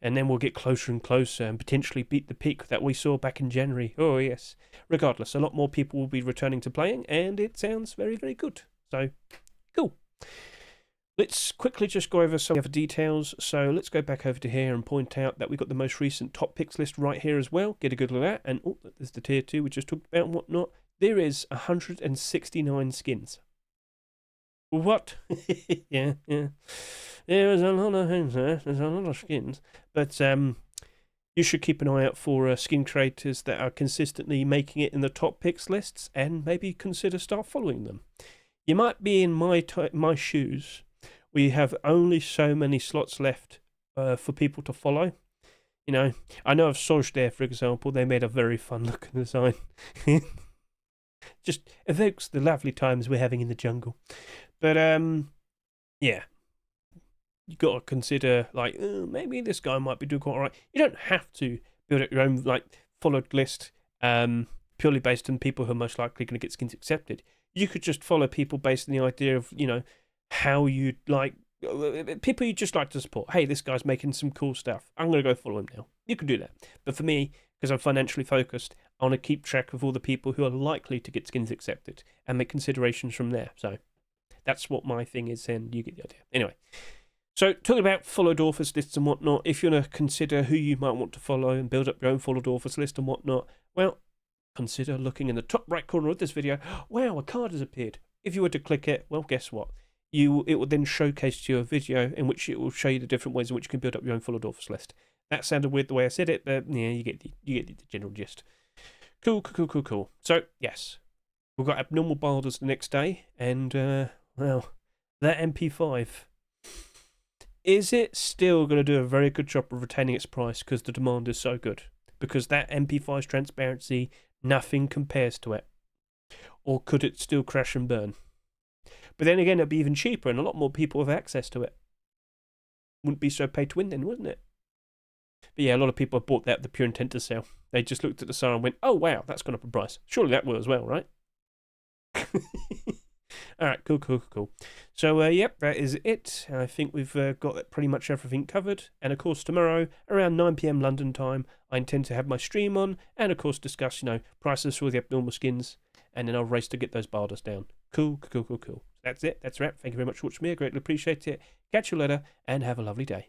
A: And then we'll get closer and closer and potentially beat the peak that we saw back in January. Oh, yes. Regardless, a lot more people will be returning to playing, and it sounds very, very good. So, cool. Let's quickly just go over some other details. So let's go back over to here and point out that we've got the most recent top picks list right here as well. Get a good look at that. And oh, there's the tier 2 we just talked about and whatnot. There is 169 skins. What? yeah. There's a lot of things there. There's a lot of skins. But you should keep an eye out for skin creators that are consistently making it in the top picks lists and maybe consider start following them. You might be in my shoes. We have only so many slots left for people to follow. You know, I know of Soj there, for example. They made a very fun looking design. Just evokes the lovely times we're having in the jungle. But yeah, you got to consider like maybe this guy might be doing quite alright. You don't have to build up your own like followed list purely based on people who are most likely going to get skins accepted. You could just follow people based on the idea of, you know, how you like people you just like to support. Hey, this guy's making some cool stuff. I'm going to go follow him now. You can do that. But for me, because I'm financially focused, I want to keep track of all the people who are likely to get skins accepted and make considerations from there. So that's what my thing is, and you get the idea. Anyway, so talking about followed authors lists and whatnot, if you want to consider who you might want to follow and build up your own followed authors list and whatnot, well, consider looking in the top right corner of this video. Wow, a card has appeared. If you were to click it, well, guess what? It will then showcase to you a video in which it will show you the different ways in which you can build up your own followed authors list. That sounded weird the way I said it, but yeah, you get the general gist. Cool. So yes, we've got abnormal balders the next day, and well, that MP5. Is it still going to do a very good job of retaining its price because the demand is so good? Because that MP5's transparency, nothing compares to it. Or could it still crash and burn? But then again, it'd be even cheaper and a lot more people have access to it. Wouldn't be so pay to win then, wouldn't it? But yeah, a lot of people have bought that with the pure intent to sell. They just looked at the sale and went, oh wow, that's gone up in price. Surely that will as well, right? Alright, cool. So, yep, that is it. I think we've got pretty much everything covered. And of course, tomorrow, around 9 PM London time, I intend to have my stream on and, of course, discuss, you know, prices for the abnormal skins. And then I'll race to get those barders down. Cool. That's it. That's a wrap. Thank you very much for watching me. I greatly appreciate it. Catch you later and have a lovely day.